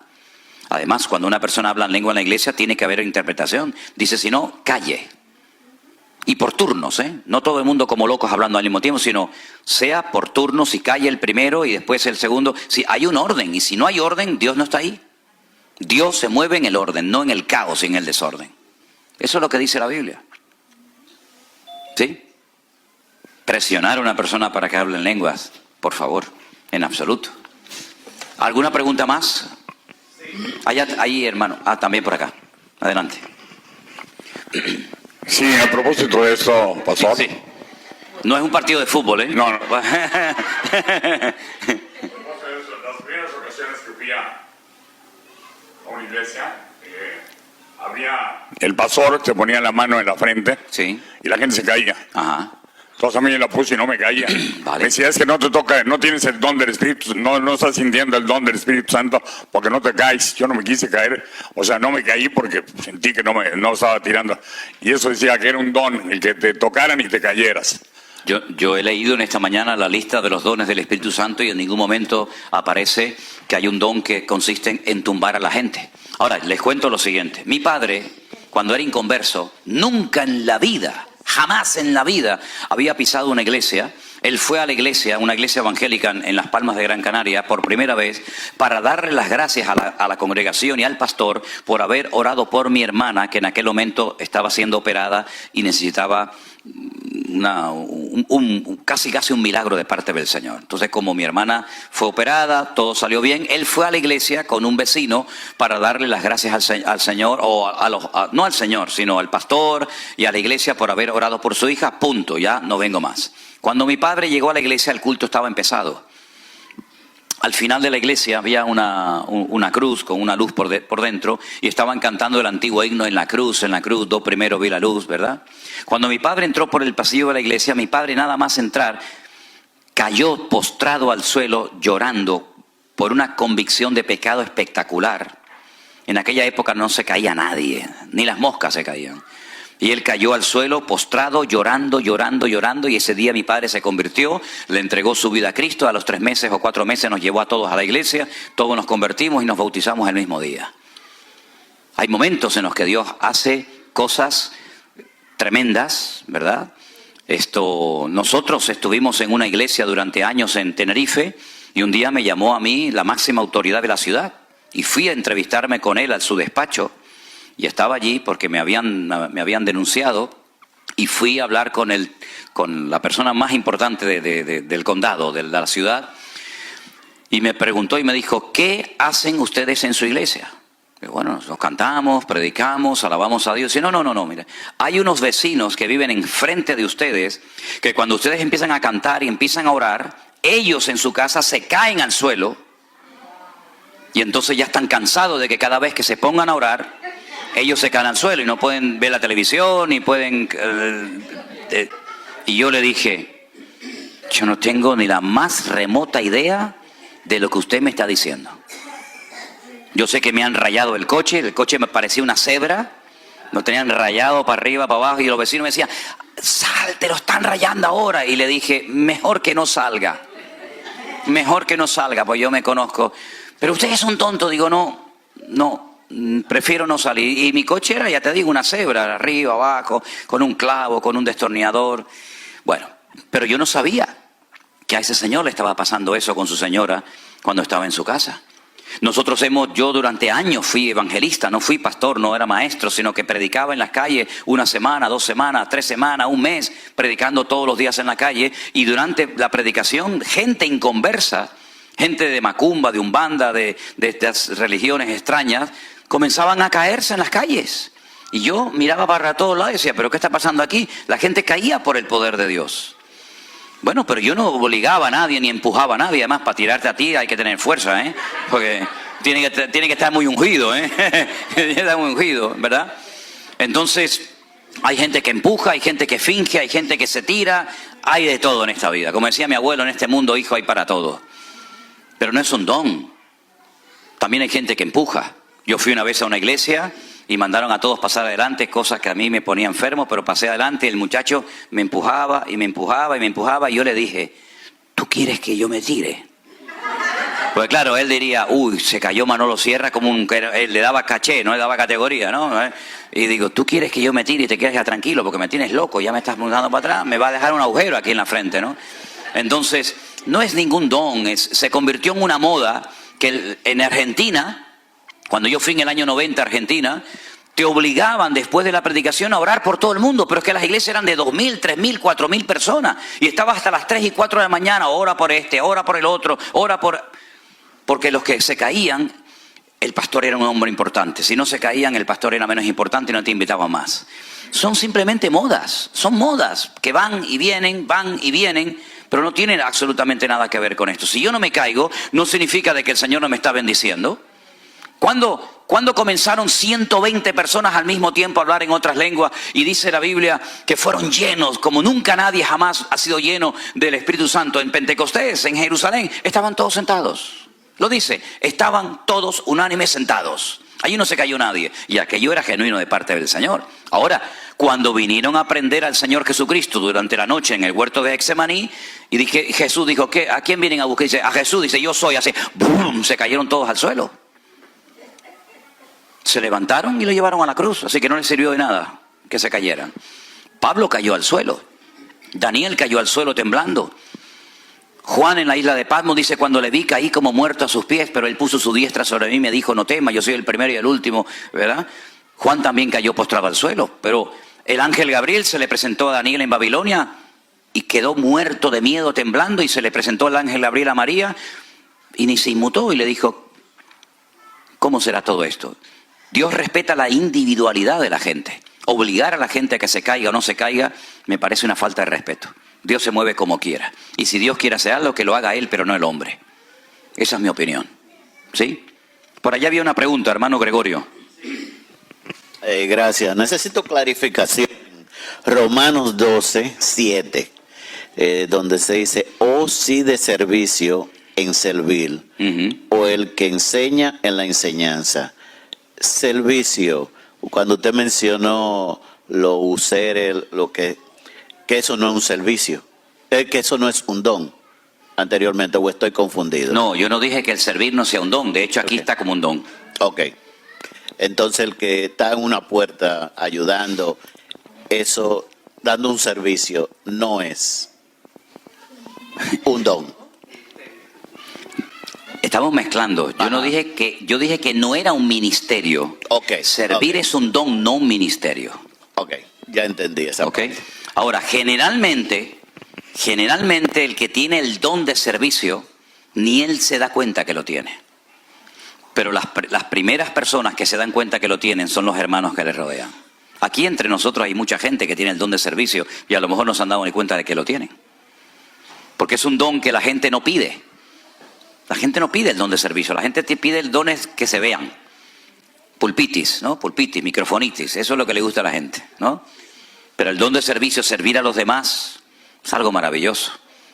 Además, cuando una persona habla en lengua en la iglesia, tiene que haber interpretación. Dice, si no, calle. Y por turnos, ¿eh? No todo el mundo como locos hablando al mismo tiempo, sino sea por turnos y calle el primero y después el segundo. Si hay un orden, y si no hay orden, Dios no está ahí. Dios se mueve en el orden, no en el caos y en el desorden. Eso es lo que dice la Biblia. ¿Sí? Presionar a una persona para que hable en lenguas, por favor, en absoluto. ¿Alguna pregunta más? Allá, ahí, hermano. También por acá. Adelante. Sí, a propósito de eso, pastor. Sí. No es un partido de fútbol, ¿eh? No. No. Las primeras ocasiones que fui a una iglesia, el pastor se ponía la mano en la frente, Sí. y la gente se caía. Ajá. Entonces a mí la puse y no me caía. Vale. Me decía, es que no te toca, no tienes el don del Espíritu, no estás sintiendo el don del Espíritu Santo porque no te caes. Yo no me quise caer, o sea, no me caí porque sentí que no estaba tirando. Y eso decía que era un don, el que te tocaran y te cayeras. Yo he leído en esta mañana la lista de los dones del Espíritu Santo y en ningún momento aparece que hay un don que consiste en tumbar a la gente. Ahora, les cuento lo siguiente. Mi padre, cuando era inconverso, nunca en la vida, jamás en la vida, había pisado una iglesia. Él fue a la iglesia, una iglesia evangélica en Las Palmas de Gran Canaria, por primera vez, para darle las gracias a la congregación y al pastor por haber orado por mi hermana, que en aquel momento estaba siendo operada y necesitaba casi un milagro de parte del Señor. Entonces, como mi hermana fue operada, todo salió bien, él fue a la iglesia con un vecino para darle las gracias al Señor, o no al Señor, sino al pastor y a la iglesia por haber orado por su hija, punto, ya no vengo más. Cuando mi padre llegó a la iglesia, el culto estaba empezado. Al final de la iglesia había una cruz con una luz por dentro y estaban cantando el antiguo himno en la cruz, do primero vi la luz, ¿verdad? Cuando mi padre entró por el pasillo de la iglesia, mi padre nada más entrar, cayó postrado al suelo llorando por una convicción de pecado espectacular. En aquella época no se caía nadie, ni las moscas se caían. Y él cayó al suelo, postrado, llorando, y ese día mi padre se convirtió, le entregó su vida a Cristo. A los 3 meses o 4 meses nos llevó a todos a la iglesia, todos nos convertimos y nos bautizamos el mismo día. Hay momentos en los que Dios hace cosas tremendas, ¿verdad? Nosotros estuvimos en una iglesia durante años en Tenerife y un día me llamó a mí la máxima autoridad de la ciudad y fui a entrevistarme con él a su despacho. Y estaba allí porque me habían denunciado y fui a hablar con la persona más importante del condado, de la ciudad. Y me preguntó y me dijo, ¿qué hacen ustedes en su iglesia? Y bueno, nosotros cantamos, predicamos, alabamos a Dios. Y no, mire, hay unos vecinos que viven enfrente de ustedes que cuando ustedes empiezan a cantar y empiezan a orar, ellos en su casa se caen al suelo y entonces ya están cansados de que cada vez que se pongan a orar, ellos se caen al suelo y no pueden ver la televisión ni pueden... Y yo le dije, yo no tengo ni la más remota idea de lo que usted me está diciendo. Yo sé que me han rayado el coche me parecía una cebra, lo tenían rayado para arriba, para abajo, y los vecinos me decían, sal, te lo están rayando ahora. Y le dije, mejor que no salga, pues yo me conozco. Pero usted es un tonto. Digo, no no, prefiero no salir. Y mi coche era, ya te digo, una cebra, arriba, abajo, con un clavo, con un destornillador. Bueno, pero yo no sabía que a ese señor le estaba pasando eso con su señora cuando estaba en su casa. Yo durante años fui evangelista, no fui pastor, no era maestro, sino que predicaba en las calles 1 semana, 2 semanas, 3 semanas, 1 mes, predicando todos los días en la calle. Y durante la predicación, gente inconversa, gente de macumba, de umbanda, de estas religiones extrañas, comenzaban a caerse en las calles. Y yo miraba para todos lados y decía, ¿pero qué está pasando aquí? La gente caía por el poder de Dios. Bueno, pero yo no obligaba a nadie ni empujaba a nadie. Además, para tirarte a ti hay que tener fuerza, ¿eh? Porque tiene que estar muy ungido, ¿eh? Tiene que estar muy ungido, ¿verdad? Entonces, hay gente que empuja, hay gente que finge, hay gente que se tira. Hay de todo en esta vida. Como decía mi abuelo, en este mundo, hijo, hay para todo. Pero no es un don. También hay gente que empuja. Yo fui una vez a una iglesia y mandaron a todos pasar adelante, cosas que a mí me ponía enfermo, pero pasé adelante y el muchacho me empujaba y me empujaba y me empujaba y yo le dije, ¿tú quieres que yo me tire? Pues claro, él diría, uy, se cayó Manolo Sierra, como él le daba caché, no le daba categoría, ¿no? Y digo, ¿tú quieres que yo me tire y te quedes ya tranquilo porque me tienes loco, ya me estás mudando para atrás, me va a dejar un agujero aquí en la frente, ¿no? Entonces, no es ningún don, se convirtió en una moda que en Argentina, cuando yo fui en el año 90 a Argentina, te obligaban después de la predicación a orar por todo el mundo, pero es que las iglesias eran de 2.000, 3.000, 4.000 personas, y estaba hasta las 3 y 4 de la mañana, ora por este, ora por el otro, porque los que se caían, el pastor era un hombre importante, si no se caían, el pastor era menos importante y no te invitaba más. Son simplemente modas, son modas que van y vienen, pero no tienen absolutamente nada que ver con esto. Si yo no me caigo, no significa de que el Señor no me está bendiciendo. ¿Cuándo comenzaron 120 personas al mismo tiempo a hablar en otras lenguas? Y dice la Biblia que fueron llenos, como nunca nadie jamás ha sido lleno del Espíritu Santo. En Pentecostés, en Jerusalén, estaban todos sentados. Lo dice, estaban todos unánimes sentados. Allí no se cayó nadie. Y aquello era genuino de parte del Señor. Ahora, cuando vinieron a aprender al Señor Jesucristo durante la noche en el huerto de Getsemaní, y Jesús dijo, ¿a quién vienen a buscar? Dice, a Jesús, dice, yo soy. Así, ¡bum!, se cayeron todos al suelo. Se levantaron y lo llevaron a la cruz, así que no les sirvió de nada que se cayeran. Pablo cayó al suelo, Daniel cayó al suelo temblando. Juan en la isla de Patmos dice, cuando le vi caí como muerto a sus pies, pero él puso su diestra sobre mí y me dijo, no temas, yo soy el primero y el último, ¿verdad? Juan también cayó postrado al suelo, pero el ángel Gabriel se le presentó a Daniel en Babilonia y quedó muerto de miedo, temblando, y se le presentó el ángel Gabriel a María y ni se inmutó y le dijo, ¿cómo será todo esto? Dios respeta la individualidad de la gente. Obligar a la gente a que se caiga o no se caiga me parece una falta de respeto. Dios se mueve como quiera. Y si Dios quiere hacer algo, que lo haga Él, pero no el hombre. Esa es mi opinión. ¿Sí? Por allá había una pregunta, hermano Gregorio. Gracias. Necesito clarificación. Romanos 12, 7, donde se dice, o si de servicio en servir, o el que enseña en la enseñanza. Servicio, cuando usted mencionó lo usere, que eso no es un servicio, que eso no es un don anteriormente, o estoy confundido. No, yo no dije que el servir no sea un don, de hecho aquí está como un don. Ok, entonces el que está en una puerta ayudando, eso, dando un servicio, no es un don. Estamos mezclando. Yo dije que no era un ministerio. Okay, Servir es un don, no un ministerio. Ok, ya entendí esa parte. Ahora, generalmente el que tiene el don de servicio, ni él se da cuenta que lo tiene. Pero las primeras personas que se dan cuenta que lo tienen son los hermanos que les rodean. Aquí entre nosotros hay mucha gente que tiene el don de servicio y a lo mejor no se han dado ni cuenta de que lo tienen. Porque es un don que la gente no pide. La gente no pide el don de servicio, la gente te pide el don que se vean. Pulpitis, ¿no? Pulpitis, microfonitis, eso es lo que le gusta a la gente, ¿no? Pero el don de servicio, servir a los demás, es algo maravilloso.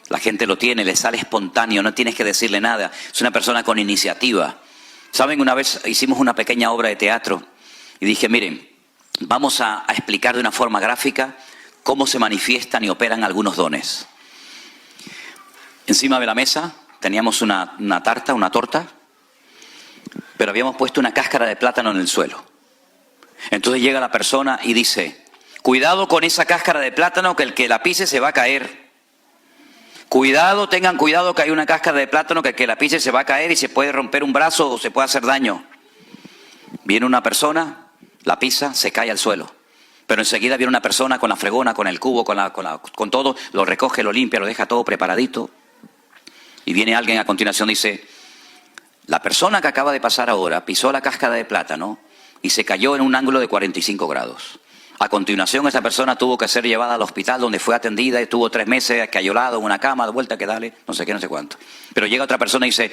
La gente lo tiene, le sale espontáneo, no tienes que decirle nada. Es una persona con iniciativa. ¿Saben? Una vez hicimos una pequeña obra de teatro y dije, miren, vamos a explicar de una forma gráfica cómo se manifiestan y operan algunos dones. Encima de la mesa teníamos una torta, pero habíamos puesto una cáscara de plátano en el suelo. Entonces llega la persona y dice, cuidado con esa cáscara de plátano, que el que la pise se va a caer. Cuidado, tengan cuidado que hay una cáscara de plátano que el que la pise se va a caer y se puede romper un brazo o se puede hacer daño. Viene una persona, la pisa, se cae al suelo. Pero enseguida viene una persona con la fregona, con el cubo, con todo, lo recoge, lo limpia, lo deja todo preparadito. Y viene alguien a continuación y dice, la persona que acaba de pasar ahora pisó la cáscara de plátano y se cayó en un ángulo de 45 grados. A continuación esa persona tuvo que ser llevada al hospital donde fue atendida y estuvo 3 meses escayolado en una cama, de vuelta que dale, no sé qué, no sé cuánto. Pero llega otra persona y dice,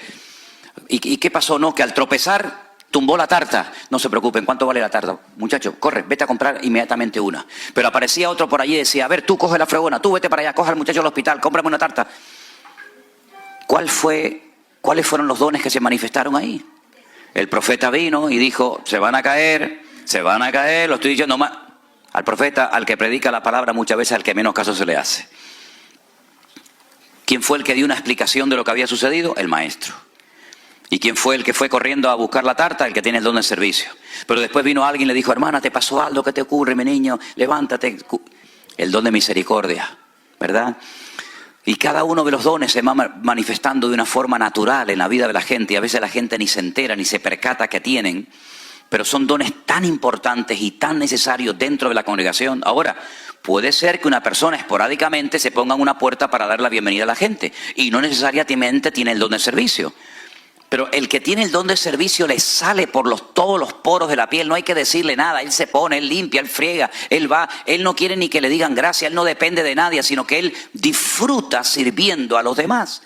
¿y qué pasó? No, que al tropezar tumbó la tarta. No se preocupen, ¿cuánto vale la tarta? Muchacho, corre, vete a comprar inmediatamente una. Pero aparecía otro por allí y decía, a ver, tú coge la fregona, tú vete para allá, coge al muchacho al hospital, cómprame una tarta. ¿Cuáles fueron los dones que se manifestaron ahí? El profeta vino y dijo, se van a caer, lo estoy diciendo más. Al profeta, al que predica la palabra, muchas veces al que menos caso se le hace. ¿Quién fue el que dio una explicación de lo que había sucedido? El maestro. ¿Y quién fue el que fue corriendo a buscar la tarta? El que tiene el don de servicio. Pero después vino alguien y le dijo, hermana, ¿te pasó algo? ¿Qué te ocurre, mi niño? Levántate. El don de misericordia, ¿verdad? Y cada uno de los dones se va manifestando de una forma natural en la vida de la gente. Y a veces la gente ni se entera, ni se percata que tienen. Pero son dones tan importantes y tan necesarios dentro de la congregación. Ahora, puede ser que una persona esporádicamente se ponga en una puerta para dar la bienvenida a la gente. Y no necesariamente tiene el don de servicio. Pero el que tiene el don de servicio le sale por todos los poros de la piel. No hay que decirle nada. Él se pone, él limpia, él friega, él va. Él no quiere ni que le digan gracias. Él no depende de nadie, sino que él disfruta sirviendo a los demás.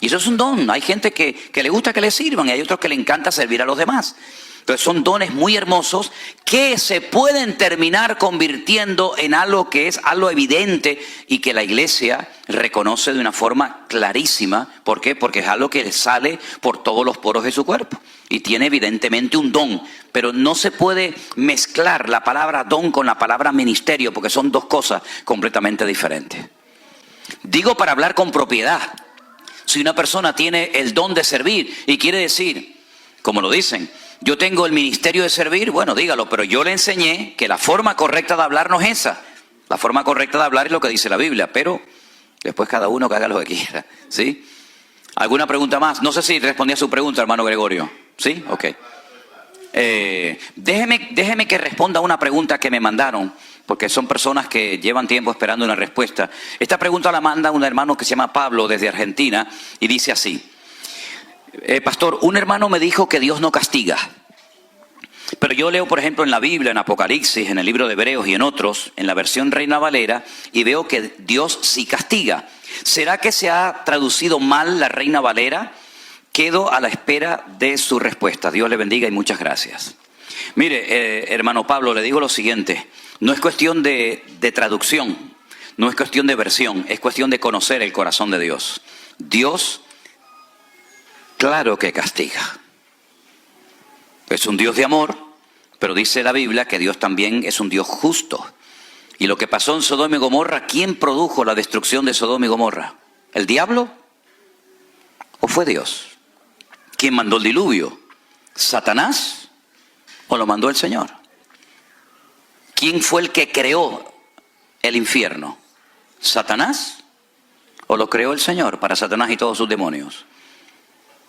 Y eso es un don. Hay gente que le gusta que le sirvan y hay otros que le encanta servir a los demás. Entonces son dones muy hermosos que se pueden terminar convirtiendo en algo que es algo evidente y que la iglesia reconoce de una forma clarísima. ¿Por qué? Porque es algo que sale por todos los poros de su cuerpo y tiene evidentemente un don. Pero no se puede mezclar la palabra don con la palabra ministerio porque son dos cosas completamente diferentes. Digo para hablar con propiedad. Si una persona tiene el don de servir y quiere decir, como lo dicen, yo tengo el ministerio de servir, bueno, dígalo, pero yo le enseñé que la forma correcta de hablar no es esa. La forma correcta de hablar es lo que dice la Biblia, pero después cada uno que haga lo que quiera, ¿sí? ¿Alguna pregunta más? No sé si respondí a su pregunta, hermano Gregorio. ¿Sí? Ok. Déjeme que responda a una pregunta que me mandaron, porque son personas que llevan tiempo esperando una respuesta. Esta pregunta la manda un hermano que se llama Pablo desde Argentina y dice así. Pastor, un hermano me dijo que Dios no castiga. Pero yo leo, por ejemplo, en la Biblia, en Apocalipsis, en el libro de Hebreos y en otros, en la versión Reina Valera, y veo que Dios sí castiga. ¿Será que se ha traducido mal la Reina Valera? Quedo a la espera de su respuesta. Dios le bendiga y muchas gracias. Mire, hermano Pablo, le digo lo siguiente. No es cuestión de traducción, no es cuestión de versión, es cuestión de conocer el corazón de Dios. Dios, claro que castiga. Es un Dios de amor, pero dice la Biblia que Dios también es un Dios justo. Y lo que pasó en Sodoma y Gomorra, ¿quién produjo la destrucción de Sodoma y Gomorra? ¿El diablo? ¿O fue Dios? ¿Quién mandó el diluvio? ¿Satanás? ¿O lo mandó el Señor? ¿Quién fue el que creó el infierno? ¿Satanás? ¿O lo creó el Señor para Satanás y todos sus demonios?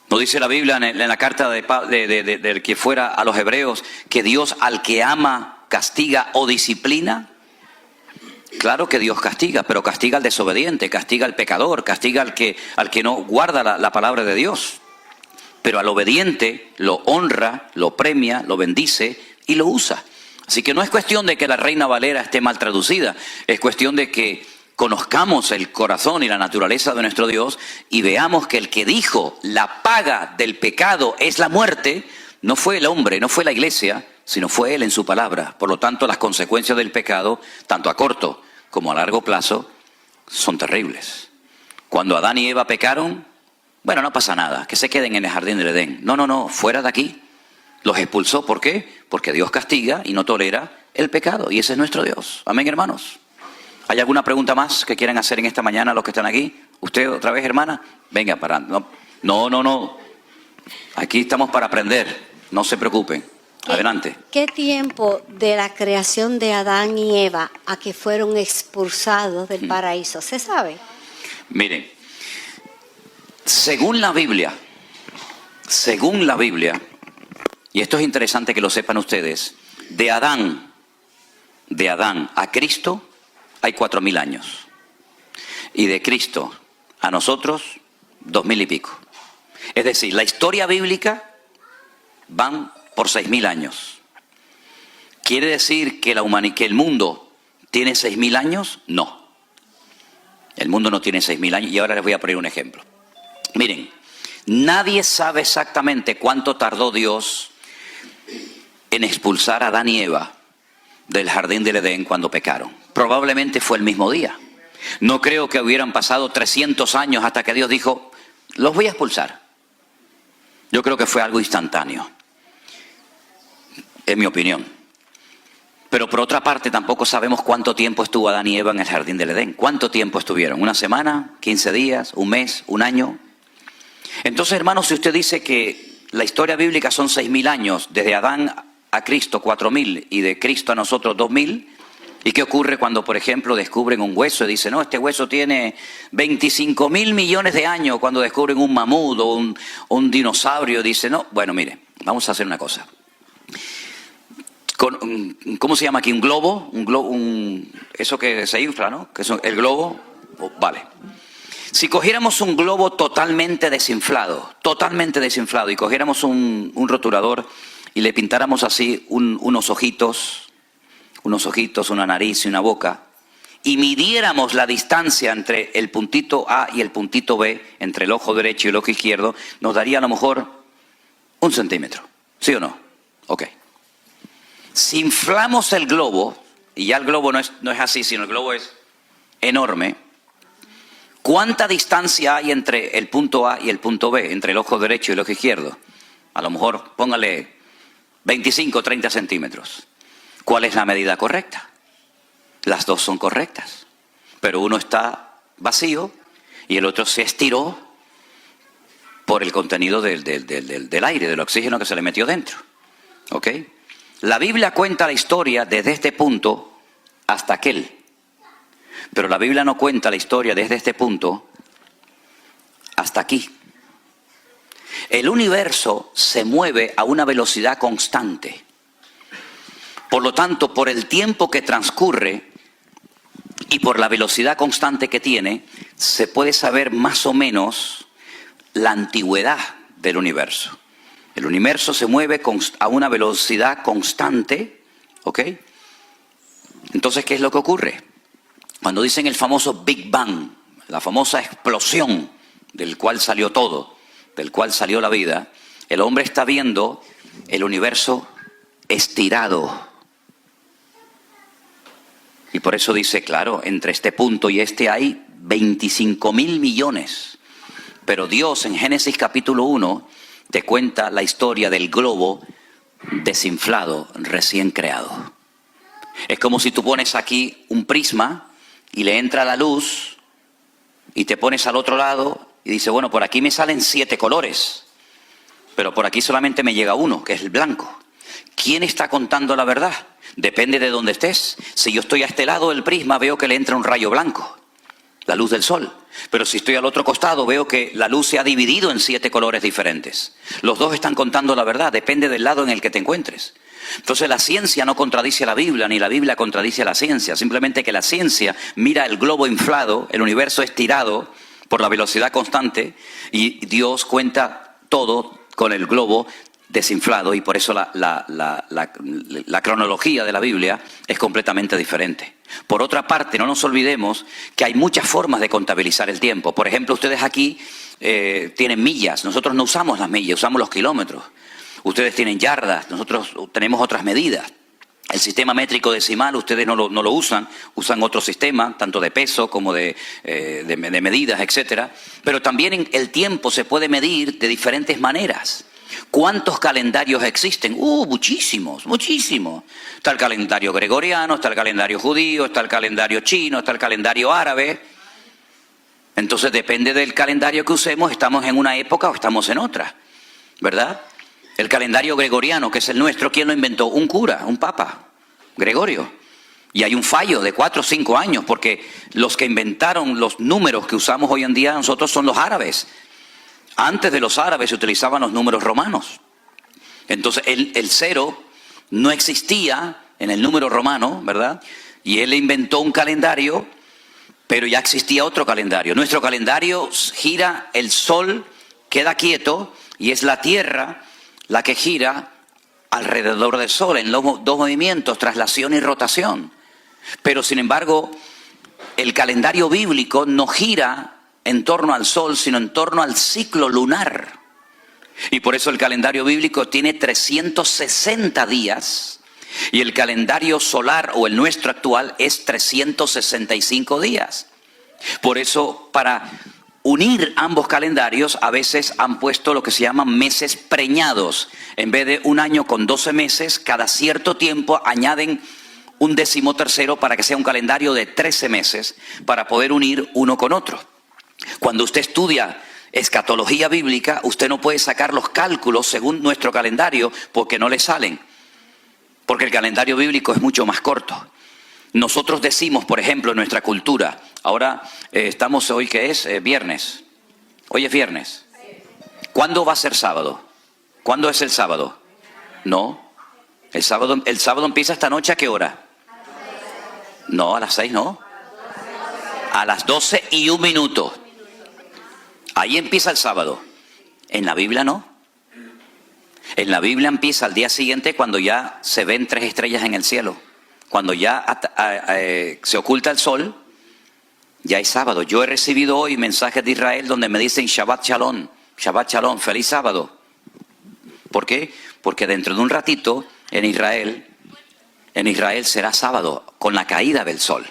¿No dice la Biblia en la carta del que fuera a los hebreos que Dios al que ama castiga o disciplina? Claro que Dios castiga, pero castiga al desobediente, castiga al pecador, castiga al que no guarda la palabra de Dios. Pero al obediente lo honra, lo premia, lo bendice y lo usa. Así que no es cuestión de que la Reina Valera esté mal traducida, es cuestión de que conozcamos el corazón y la naturaleza de nuestro Dios y veamos que el que dijo la paga del pecado es la muerte, no fue el hombre, no fue la iglesia, sino fue Él en su palabra. Por lo tanto, las consecuencias del pecado, tanto a corto como a largo plazo, son terribles. Cuando Adán y Eva pecaron, bueno, no pasa nada, que se queden en el jardín del Edén. No, fuera de aquí. Los expulsó, ¿por qué? Porque Dios castiga y no tolera el pecado, y ese es nuestro Dios. Amén, hermanos. ¿Hay alguna pregunta más que quieran hacer en esta mañana los que están aquí? ¿Usted otra vez, hermana? Venga, para. No. Aquí estamos para aprender. No se preocupen. Adelante. ¿Qué tiempo de la creación de Adán y Eva a que fueron expulsados del paraíso? ¿Se sabe? Miren, según la Biblia, y esto es interesante que lo sepan ustedes, de Adán a Cristo hay 4000 años. Y de Cristo a nosotros, 2000 y pico. Es decir, la historia bíblica van por 6000 años. ¿Quiere decir que que el mundo tiene 6000 años? No. El mundo no tiene 6000 años y ahora les voy a poner un ejemplo. Miren, nadie sabe exactamente cuánto tardó Dios en expulsar a Adán y Eva del jardín del Edén cuando pecaron. Probablemente fue el mismo día. No creo que hubieran pasado 300 años hasta que Dios dijo, los voy a expulsar. Yo creo que fue algo instantáneo. Es mi opinión. Pero por otra parte tampoco sabemos cuánto tiempo estuvo Adán y Eva en el jardín del Edén. ¿Cuánto tiempo estuvieron? ¿Una semana? ¿15 días? ¿Un mes? ¿Un año? Entonces, hermanos, si usted dice que la historia bíblica son 6000 años, desde Adán a Cristo 4000 y de Cristo a nosotros 2000, ¿y qué ocurre cuando, por ejemplo, descubren un hueso y dicen, no, este hueso tiene 25.000 millones de años? Cuando descubren un mamut o un dinosaurio, dicen, no, bueno, mire, vamos a hacer una cosa. ¿Cómo se llama aquí? ¿Un globo? Eso que se infla, ¿no? Que es el globo. Vale. Si cogiéramos un globo totalmente desinflado, y cogiéramos un rotulador y le pintáramos así unos ojitos, una nariz y una boca, y midiéramos la distancia entre el puntito A y el puntito B, entre el ojo derecho y el ojo izquierdo, nos daría a lo mejor 1 centímetro. ¿Sí o no? Ok. Si inflamos el globo, y ya el globo no es así, sino el globo es enorme, ¿cuánta distancia hay entre el punto A y el punto B, entre el ojo derecho y el ojo izquierdo? A lo mejor, póngale 25 o 30 centímetros. ¿Cuál es la medida correcta? Las dos son correctas, pero uno está vacío y el otro se estiró por el contenido del aire, del oxígeno que se le metió dentro. ¿Ok? La Biblia cuenta la historia desde este punto hasta aquel, pero la Biblia no cuenta la historia desde este punto hasta aquí. El universo se mueve a una velocidad constante. Por lo tanto, por el tiempo que transcurre y por la velocidad constante que tiene, se puede saber más o menos la antigüedad del universo. El universo se mueve a una velocidad constante, ¿ok? Entonces, ¿qué es lo que ocurre? Cuando dicen el famoso Big Bang, la famosa explosión del cual salió todo, del cual salió la vida, el hombre está viendo el universo estirado. Y por eso dice, claro, entre este punto y este hay 25.000 millones. Pero Dios en Génesis capítulo 1 te cuenta la historia del globo desinflado, recién creado. Es como si tú pones aquí un prisma y le entra la luz y te pones al otro lado y dices, bueno, por aquí me salen 7 colores, pero por aquí solamente me llega uno, que es el blanco. ¿Quién está contando la verdad? Depende de dónde estés. Si yo estoy a este lado del prisma, veo que le entra un rayo blanco, la luz del sol. Pero si estoy al otro costado, veo que la luz se ha dividido en 7 colores diferentes. Los dos están contando la verdad, depende del lado en el que te encuentres. Entonces la ciencia no contradice a la Biblia, ni la Biblia contradice a la ciencia. Simplemente que la ciencia mira el globo inflado, el universo estirado por la velocidad constante, y Dios cuenta todo con el globo desinflado, y por eso la cronología de la Biblia es completamente diferente. Por otra parte, no nos olvidemos que hay muchas formas de contabilizar el tiempo. Por ejemplo, ustedes aquí tienen millas, nosotros no usamos las millas, usamos los kilómetros. Ustedes tienen yardas, nosotros tenemos otras medidas. El sistema métrico decimal ustedes no lo usan, usan otro sistema, tanto de peso como de medidas, etcétera. Pero también el tiempo se puede medir de diferentes maneras. ¿Cuántos calendarios existen? Muchísimos, muchísimos. Está el calendario gregoriano, está el calendario judío, está el calendario chino, está el calendario árabe. Entonces depende del calendario que usemos, estamos en una época o estamos en otra, ¿verdad? El calendario gregoriano, que es el nuestro, ¿quién lo inventó? Un cura, un papa, Gregorio. Y hay un fallo de 4 o 5 años, porque los que inventaron los números que usamos hoy en día nosotros son los árabes. Antes de los árabes se utilizaban los números romanos. Entonces el 0 no existía en el número romano, ¿verdad? Y él inventó un calendario, pero ya existía otro calendario. Nuestro calendario gira, el sol queda quieto y es la tierra la que gira alrededor del sol en los dos movimientos, traslación y rotación. Pero sin embargo, el calendario bíblico no gira en torno al sol, sino en torno al ciclo lunar. Y por eso el calendario bíblico tiene 360 días y el calendario solar o el nuestro actual es 365 días. Por eso, para unir ambos calendarios, a veces han puesto lo que se llaman meses preñados. En vez de un año con 12 meses, cada cierto tiempo añaden un 13º para que sea un calendario de 13 meses para poder unir uno con otro. Cuando usted estudia escatología bíblica, usted no puede sacar los cálculos según nuestro calendario porque no le salen. Porque el calendario bíblico es mucho más corto. Nosotros decimos, por ejemplo, en nuestra cultura, ahora estamos hoy, ¿qué es? Viernes. Hoy es viernes. ¿Cuándo va a ser sábado? ¿Cuándo es el sábado? No. El sábado empieza esta noche, ¿a qué hora? No, a las 6 no. A las 12:01. Ahí empieza el sábado. En la Biblia no. En la Biblia empieza al día siguiente cuando ya se ven 3 estrellas en el cielo. Cuando ya se oculta el sol, ya es sábado. Yo he recibido hoy mensajes de Israel donde me dicen Shabbat Shalom, Shabbat Shalom, feliz sábado. ¿Por qué? Porque dentro de un ratito en Israel será sábado con la caída del sol.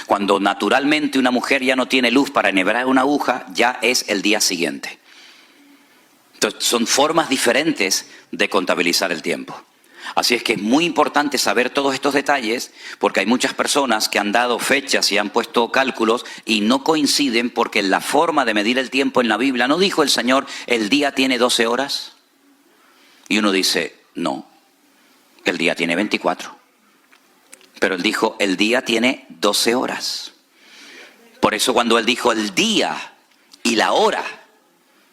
Cuando naturalmente una mujer ya no tiene luz para enhebrar una aguja, ya es el día siguiente. Entonces son formas diferentes de contabilizar el tiempo. Así es que es muy importante saber todos estos detalles porque hay muchas personas que han dado fechas y han puesto cálculos y no coinciden porque la forma de medir el tiempo en la Biblia, ¿no dijo el Señor, el día tiene 12 horas? Y uno dice, no, el día tiene 24. Pero Él dijo, el día tiene 12 horas. Por eso cuando Él dijo el día y la hora,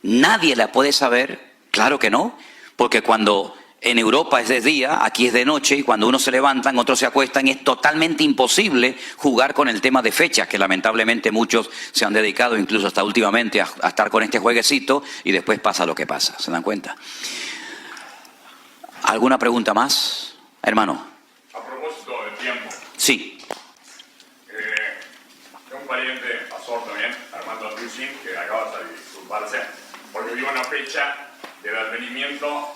nadie la puede saber, claro que no, porque cuando en Europa es de día, aquí es de noche, y cuando unos se levantan, otros se acuestan, y es totalmente imposible jugar con el tema de fechas, que lamentablemente muchos se han dedicado, incluso hasta últimamente, a estar con este jueguecito, y después pasa lo que pasa, ¿se dan cuenta? ¿Alguna pregunta más, hermano? A propósito del tiempo. Sí. Un pariente, pastor también, Armando Andruchin, que acaba de disculparse, porque dio una fecha del advenimiento.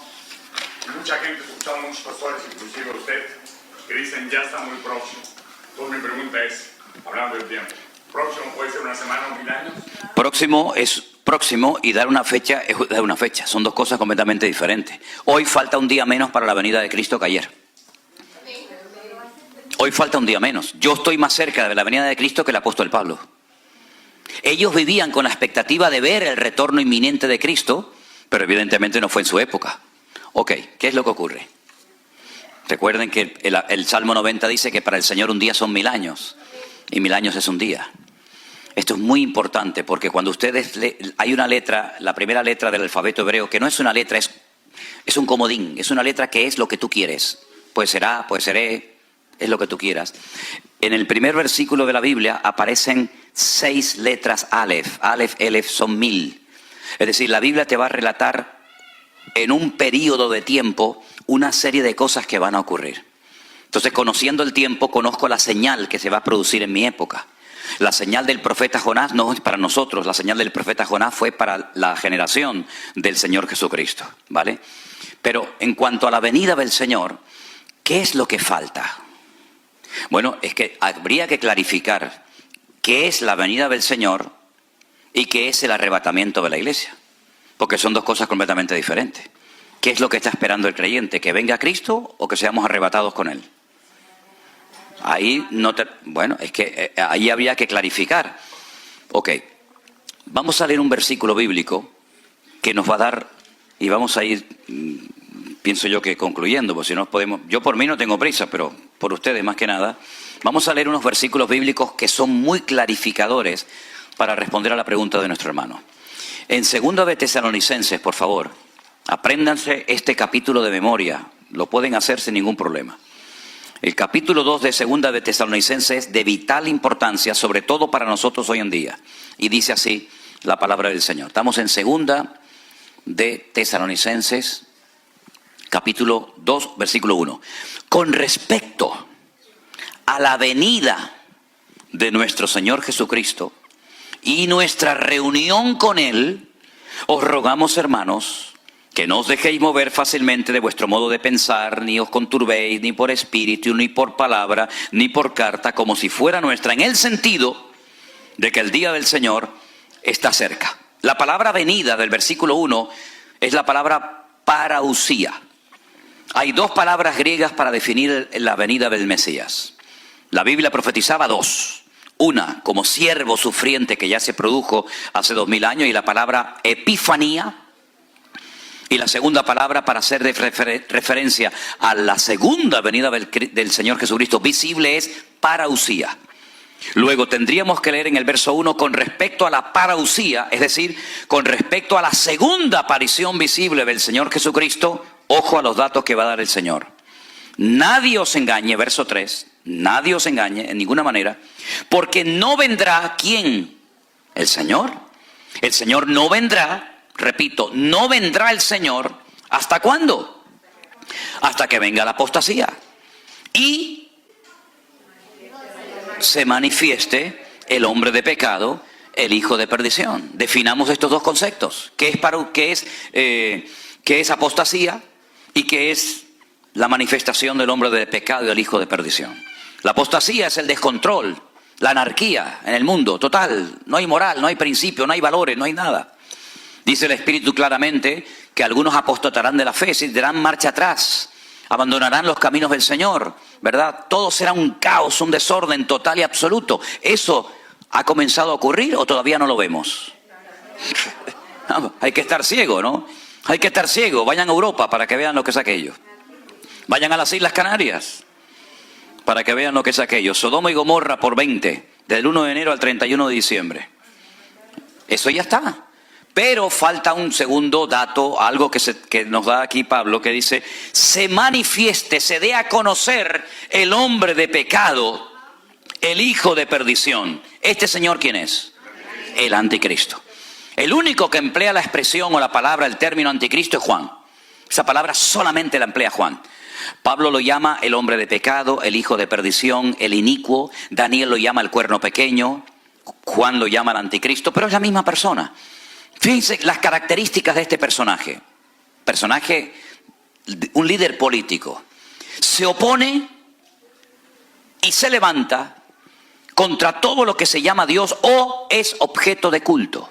Mucha gente, escuchado muchos pastores, inclusive usted, que dicen ya está muy próximo. Entonces mi pregunta es, hablando del tiempo, ¿próximo puede ser una semana o 1000 años? Próximo es próximo y dar una fecha es dar una fecha. Son dos cosas completamente diferentes. Hoy falta un día menos para la venida de Cristo que ayer. Hoy falta un día menos. Yo estoy más cerca de la venida de Cristo que el apóstol Pablo. Ellos vivían con la expectativa de ver el retorno inminente de Cristo, pero evidentemente no fue en su época. Ok, ¿qué es lo que ocurre? Recuerden que el Salmo 90 dice que para el Señor un día son 1000 años y 1000 años es un día. Esto es muy importante porque cuando ustedes hay una letra, la primera letra del alfabeto hebreo, que no es una letra, es un comodín, es una letra que es lo que tú quieres. Puede ser A, puede ser E, es lo que tú quieras. En el primer versículo de la Biblia aparecen 6 letras Aleph. Aleph, Elef son 1000. Es decir, la Biblia te va a relatar en un periodo de tiempo una serie de cosas que van a ocurrir. Entonces, conociendo el tiempo, conozco la señal que se va a producir en mi época. La señal del profeta Jonás no es para nosotros, la señal del profeta Jonás fue para la generación del Señor Jesucristo, ¿vale? Pero en cuanto a la venida del Señor, ¿qué es lo que falta? Bueno, es que habría que clarificar qué es la venida del Señor y qué es el arrebatamiento de la iglesia. Porque son dos cosas completamente diferentes. ¿Qué es lo que está esperando el creyente? ¿Que venga Cristo o que seamos arrebatados con Él? Ahí bueno, es que ahí habría que clarificar. Ok, vamos a leer un versículo bíblico que nos va a dar, y vamos a ir pienso yo que concluyendo, porque si no podemos, yo por mí no tengo prisa, pero por ustedes más que nada, vamos a leer unos versículos bíblicos que son muy clarificadores para responder a la pregunta de nuestro hermano. En 2 de Tesalonicenses, por favor, apréndanse este capítulo de memoria, lo pueden hacer sin ningún problema. El capítulo 2 de 2 de Tesalonicenses es de vital importancia, sobre todo para nosotros hoy en día. Y dice así la palabra del Señor. Estamos en 2 de Tesalonicenses, capítulo 2, versículo 1. Con respecto a la venida de nuestro Señor Jesucristo y nuestra reunión con Él, os rogamos, hermanos, que no os dejéis mover fácilmente de vuestro modo de pensar, ni os conturbéis, ni por espíritu, ni por palabra, ni por carta, como si fuera nuestra, en el sentido de que el día del Señor está cerca. La palabra venida del versículo 1 es la palabra parausía. Hay dos palabras griegas para definir la venida del Mesías. La Biblia profetizaba dos. Una, como siervo sufriente que ya se produjo hace 2000 años, y la palabra epifanía. Y la segunda palabra para hacer referencia a la segunda venida del Señor Jesucristo visible es parausía. Luego tendríamos que leer en el verso 1 con respecto a la parausía, es decir, con respecto a la segunda aparición visible del Señor Jesucristo. Ojo a los datos que va a dar el Señor. Nadie os engañe, verso 3, nadie os engañe en ninguna manera, porque no vendrá, ¿quién? El Señor. El Señor no vendrá, repito, no vendrá el Señor, ¿hasta cuándo? Hasta que venga la apostasía y se manifieste el hombre de pecado, el hijo de perdición. Definamos estos dos conceptos. ¿Qué es apostasía y qué es la manifestación del hombre de pecado y del hijo de perdición? La apostasía es el descontrol, la anarquía en el mundo total. No hay moral, no hay principio, no hay valores, no hay nada. Dice el Espíritu claramente que algunos apostatarán de la fe, se darán marcha atrás, abandonarán los caminos del Señor, ¿verdad? Todo será un caos, un desorden total y absoluto. ¿Eso ha comenzado a ocurrir o todavía no lo vemos? Hay que estar ciego, ¿no? Hay que estar ciego. Vayan a Europa para que vean lo que es aquello. Vayan a las Islas Canarias para que vean lo que es aquello. Sodoma y Gomorra por 20, del 1 de enero al 31 de diciembre. Eso ya está. Pero falta un segundo dato, algo que nos da aquí Pablo, que dice, se manifieste, se dé a conocer el hombre de pecado, el hijo de perdición. ¿Este señor quién es? El anticristo. El único que emplea la expresión o la palabra, el término anticristo es Juan. Esa palabra solamente la emplea Juan. Pablo lo llama el hombre de pecado, el hijo de perdición, el inicuo. Daniel lo llama el cuerno pequeño. Juan lo llama el anticristo, pero es la misma persona. Fíjense las características de este personaje. Personaje, un líder político. Se opone y se levanta contra todo lo que se llama Dios o es objeto de culto.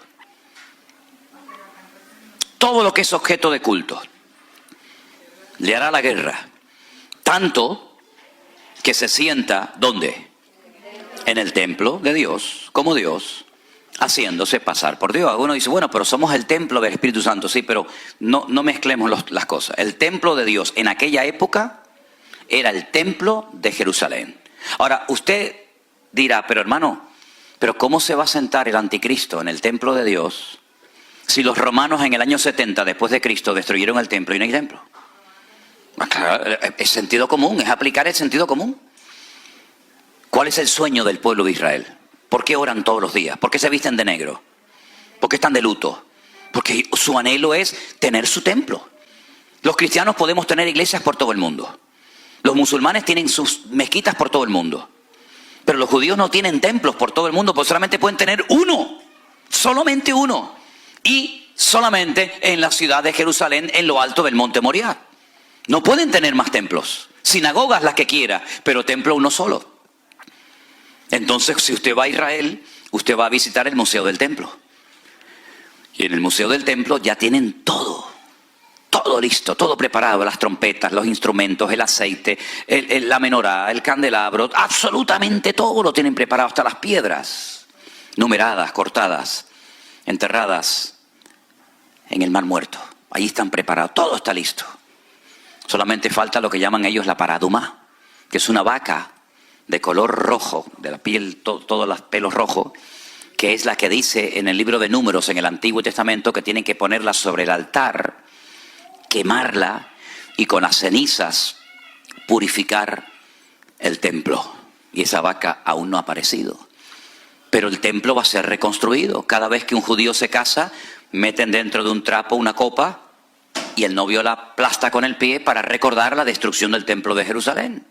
Todo lo que es objeto de culto. Le hará la guerra. Tanto que se sienta, ¿dónde? En el templo de Dios, como Dios, haciéndose pasar por Dios. Uno dice, bueno, pero somos el templo del Espíritu Santo. Sí, pero no mezclemos las cosas. El templo de Dios en aquella época era el templo de Jerusalén. Ahora, usted dirá, pero hermano, ¿pero cómo se va a sentar el anticristo en el templo de Dios si los romanos en el año 70 después de Cristo destruyeron el templo y no hay templo? Claro, es sentido común, es aplicar el sentido común. ¿Cuál es el sueño del pueblo de Israel? ¿Por qué oran todos los días? ¿Por qué se visten de negro? ¿Por qué están de luto? Porque su anhelo es tener su templo. Los cristianos podemos tener iglesias por todo el mundo. Los musulmanes tienen sus mezquitas por todo el mundo. Pero los judíos no tienen templos por todo el mundo, porque solamente pueden tener uno. Solamente uno. Y solamente en la ciudad de Jerusalén, en lo alto del monte Moriah. No pueden tener más templos. Sinagogas las que quiera, pero templo uno solo. Entonces, si usted va a Israel, usted va a visitar el Museo del Templo. Y en el Museo del Templo ya tienen todo listo, todo preparado, las trompetas, los instrumentos, el aceite, la menorá, el candelabro, absolutamente todo lo tienen preparado, hasta las piedras, numeradas, cortadas, enterradas en el Mar Muerto. Allí están preparados, todo está listo. Solamente falta lo que llaman ellos la paraduma, que es una vaca de color rojo, de la piel, todos los pelos rojos, que es la que dice en el libro de Números, en el Antiguo Testamento, que tienen que ponerla sobre el altar, quemarla y con las cenizas purificar el templo. Y esa vaca aún no ha aparecido. Pero el templo va a ser reconstruido. Cada vez que un judío se casa, meten dentro de un trapo una copa y el novio la aplasta con el pie para recordar la destrucción del templo de Jerusalén.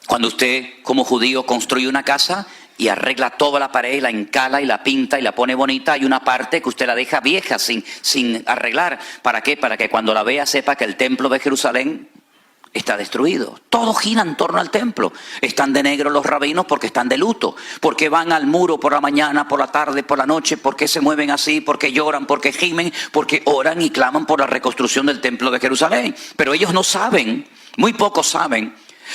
Cuando usted como judío construye una casa y arregla toda la pared, la encala y la pinta y la pone bonita, hay una parte que usted la deja vieja sin arreglar. ¿Para qué? Para que cuando la vea sepa que el templo de Jerusalén está destruido. Todo gira en torno al templo. Están de negro los rabinos porque están de luto. Porque van al muro por la mañana, por la tarde, por la noche. Porque se mueven así, porque lloran, porque gimen, porque oran y claman por la reconstrucción del templo de Jerusalén. Pero ellos no saben, muy pocos saben,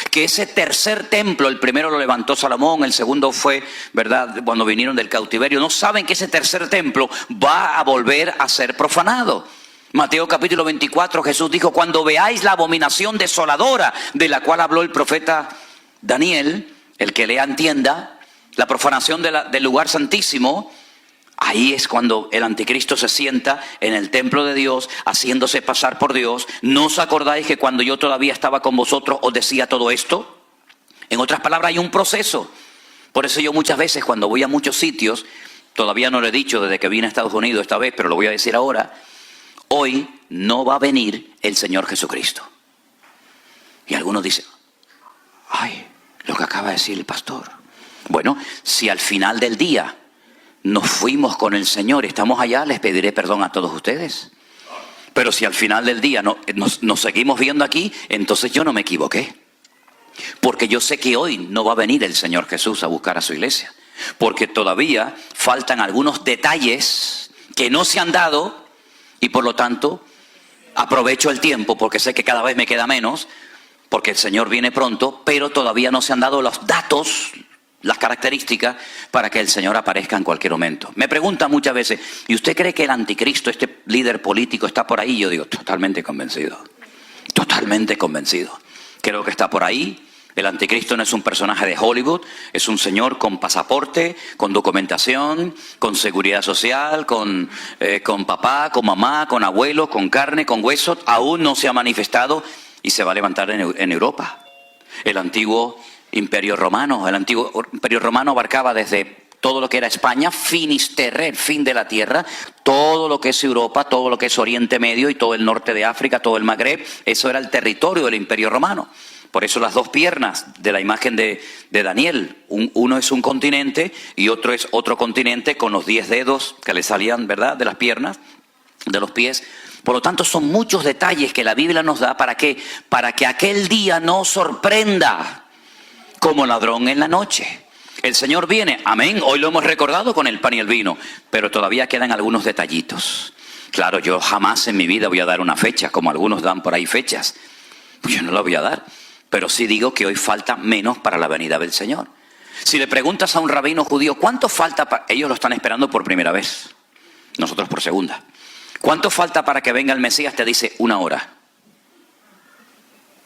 que ese tercer templo, el primero lo levantó Salomón, el segundo fue, ¿verdad?, cuando vinieron del cautiverio. No saben que ese tercer templo va a volver a ser profanado. Mateo capítulo 24, Jesús dijo: cuando veáis la abominación desoladora de la cual habló el profeta Daniel, el que lea entienda, la profanación del lugar santísimo, ahí es cuando el anticristo se sienta en el templo de Dios, haciéndose pasar por Dios. ¿No os acordáis que cuando yo todavía estaba con vosotros os decía todo esto? En otras palabras, hay un proceso. Por eso yo muchas veces cuando voy a muchos sitios, todavía no lo he dicho desde que vine a Estados Unidos esta vez, pero lo voy a decir ahora: hoy no va a venir el Señor Jesucristo. Y algunos dicen: ay, lo que acaba de decir el pastor. Bueno, si al final del día nos fuimos con el Señor, estamos allá, les pediré perdón a todos ustedes. Pero si al final del día nos seguimos viendo aquí, entonces yo no me equivoqué. Porque yo sé que hoy no va a venir el Señor Jesús a buscar a su iglesia. Porque todavía faltan algunos detalles que no se han dado. Y por lo tanto, aprovecho el tiempo porque sé que cada vez me queda menos, porque el Señor viene pronto, pero todavía no se han dado los datos, las características para que el Señor aparezca en cualquier momento. Me preguntan muchas veces: ¿y usted cree que el anticristo, este líder político, está por ahí? Yo digo: totalmente convencido. Totalmente convencido. Creo que está por ahí. El anticristo no es un personaje de Hollywood, es un señor con pasaporte, con documentación, con seguridad social, con papá, con mamá, con abuelo, con carne, con huesos. Aún no se ha manifestado y se va a levantar en Europa. El antiguo imperio romano abarcaba desde todo lo que era España, Finisterre, el fin de la tierra, todo lo que es Europa, todo lo que es Oriente Medio y todo el norte de África, todo el Magreb. Eso era el territorio del imperio romano. Por eso las dos piernas de la imagen de Daniel, uno es un continente y otro es otro continente, con los 10 dedos que le salían, ¿verdad?, de las piernas, de los pies. Por lo tanto, son muchos detalles que la Biblia nos da para que aquel día no sorprenda como ladrón en la noche. El Señor viene, amén, hoy lo hemos recordado con el pan y el vino, pero todavía quedan algunos detallitos. Claro, yo jamás en mi vida voy a dar una fecha, como algunos dan por ahí fechas. Pues yo no la voy a dar. Pero sí digo que hoy falta menos para la venida del Señor. Si le preguntas a un rabino judío: ¿cuánto falta? Ellos lo están esperando por primera vez, nosotros por segunda. ¿Cuánto falta para que venga el Mesías? Te dice: 1 hora.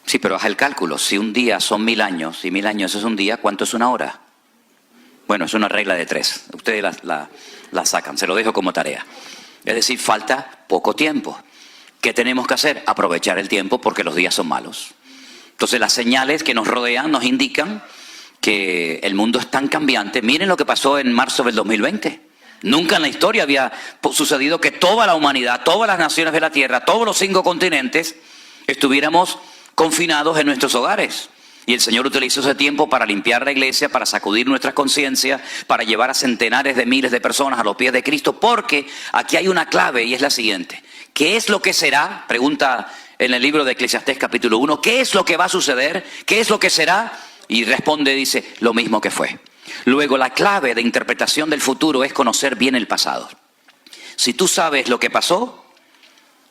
Sí, pero haz el cálculo. Si un día son 1000 años y 1000 años es un día, ¿cuánto es 1 hora? Bueno, es una regla de 3. Ustedes la sacan, se lo dejo como tarea. Es decir, falta poco tiempo. ¿Qué tenemos que hacer? Aprovechar el tiempo porque los días son malos. Entonces las señales que nos rodean nos indican que el mundo es tan cambiante. Miren lo que pasó en marzo del 2020. Nunca en la historia había sucedido que toda la humanidad, todas las naciones de la Tierra, todos los 5 continentes, estuviéramos confinados en nuestros hogares. Y el Señor utilizó ese tiempo para limpiar la iglesia, para sacudir nuestras conciencias, para llevar a centenares de miles de personas a los pies de Cristo, porque aquí hay una clave y es la siguiente. ¿Qué es lo que será? Pregunta en el libro de Eclesiastés capítulo 1, ¿qué es lo que va a suceder? ¿Qué es lo que será? Y responde, dice, lo mismo que fue. Luego, la clave de interpretación del futuro es conocer bien el pasado. Si tú sabes lo que pasó,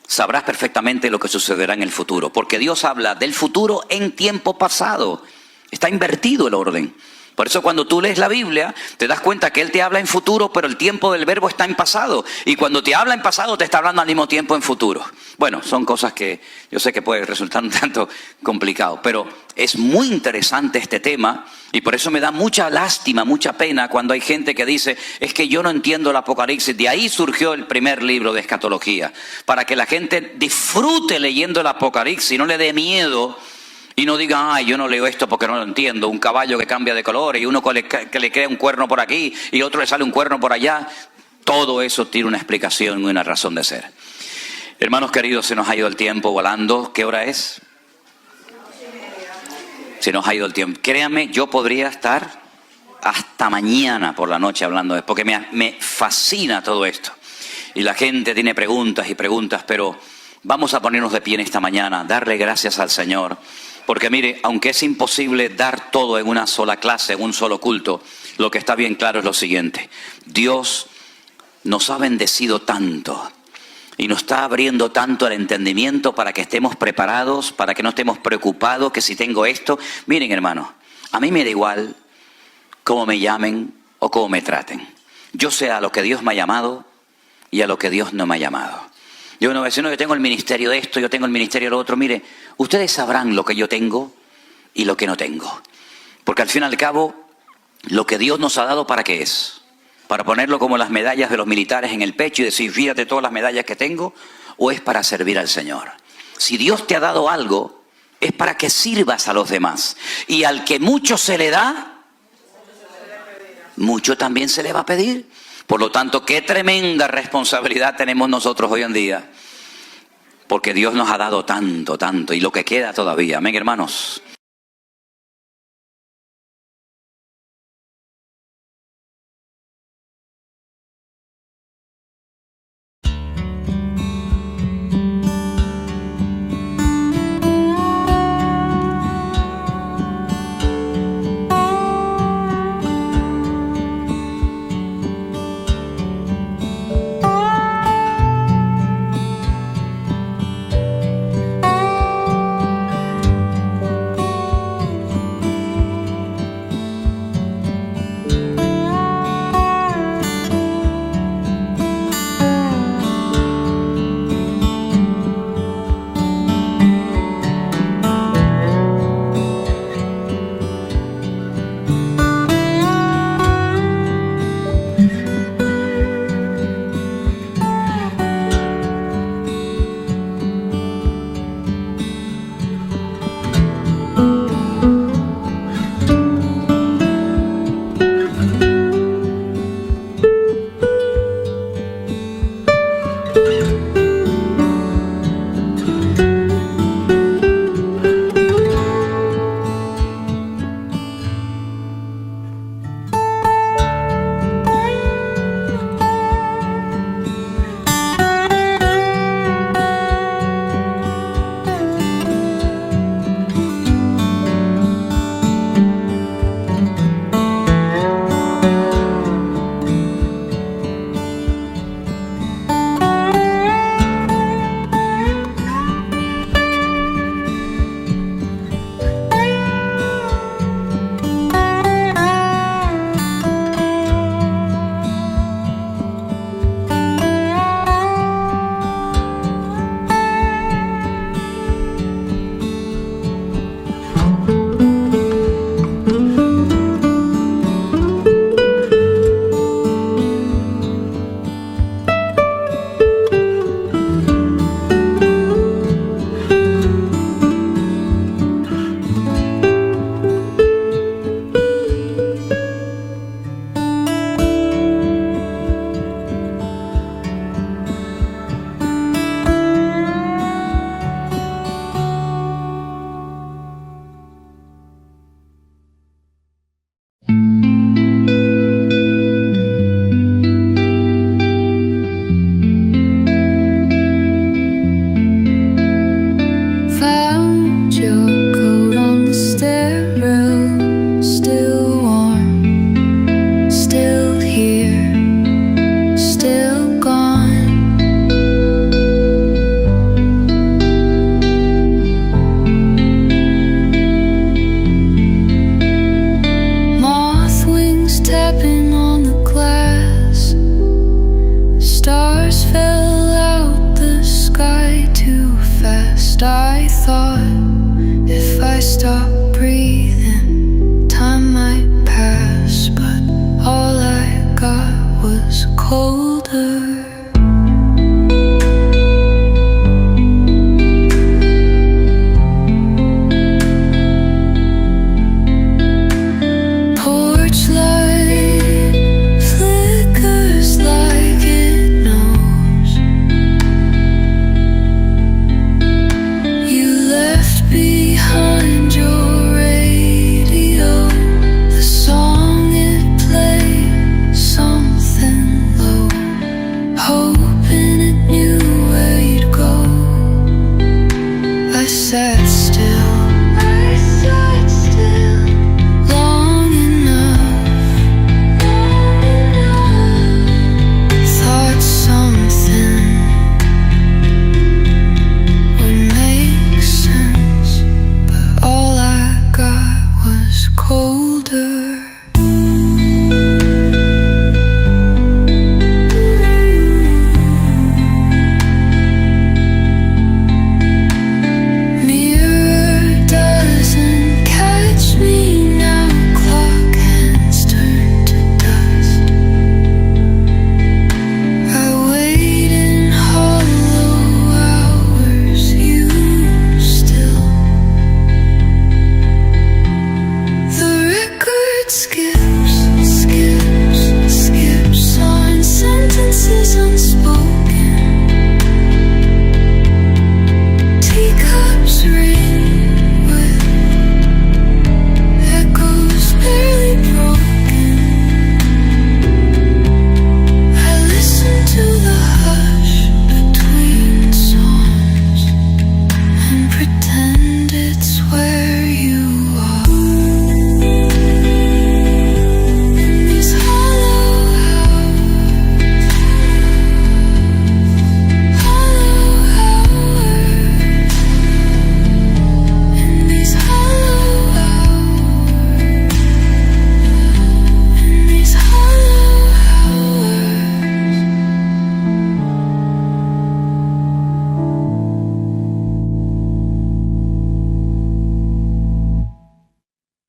sabrás perfectamente lo que sucederá en el futuro, porque Dios habla del futuro en tiempo pasado. Está invertido el orden. Por eso cuando tú lees la Biblia, te das cuenta que Él te habla en futuro, pero el tiempo del verbo está en pasado. Y cuando te habla en pasado, te está hablando al mismo tiempo en futuro. Bueno, son cosas que yo sé que puede resultar un tanto complicado, pero es muy interesante este tema. Y por eso me da mucha lástima, mucha pena cuando hay gente que dice, es que yo no entiendo el Apocalipsis. De ahí surgió el primer libro de escatología, para que la gente disfrute leyendo el Apocalipsis y no le dé miedo. Y no digan, ay, yo no leo esto porque no lo entiendo. Un caballo que cambia de color y uno que le crea un cuerno por aquí y otro le sale un cuerno por allá. Todo eso tiene una explicación y una razón de ser. Hermanos queridos, se nos ha ido el tiempo volando. ¿Qué hora es? Se nos ha ido el tiempo. Créanme, yo podría estar hasta mañana por la noche hablando de esto, porque me fascina todo esto. Y la gente tiene preguntas y preguntas, pero vamos a ponernos de pie en esta mañana, darle gracias al Señor. Porque mire, aunque es imposible dar todo en una sola clase, en un solo culto, lo que está bien claro es lo siguiente. Dios nos ha bendecido tanto y nos está abriendo tanto el entendimiento para que estemos preparados, para que no estemos preocupados, que si tengo esto. Miren, hermanos, a mí me da igual cómo me llamen o cómo me traten. Yo sé a lo que Dios me ha llamado y a lo que Dios no me ha llamado. Yo no voy a decir, no, yo tengo el ministerio de esto, yo tengo el ministerio de lo otro. Mire, ustedes sabrán lo que yo tengo y lo que no tengo. Porque al fin y al cabo, lo que Dios nos ha dado, ¿para qué es? ¿Para ponerlo como las medallas de los militares en el pecho y decir, fíjate todas las medallas que tengo? ¿O es para servir al Señor? Si Dios te ha dado algo, es para que sirvas a los demás. Y al que mucho se le da, mucho también se le va a pedir. Por lo tanto, qué tremenda responsabilidad tenemos nosotros hoy en día. Porque Dios nos ha dado tanto, tanto, y lo que queda todavía. Amén, hermanos.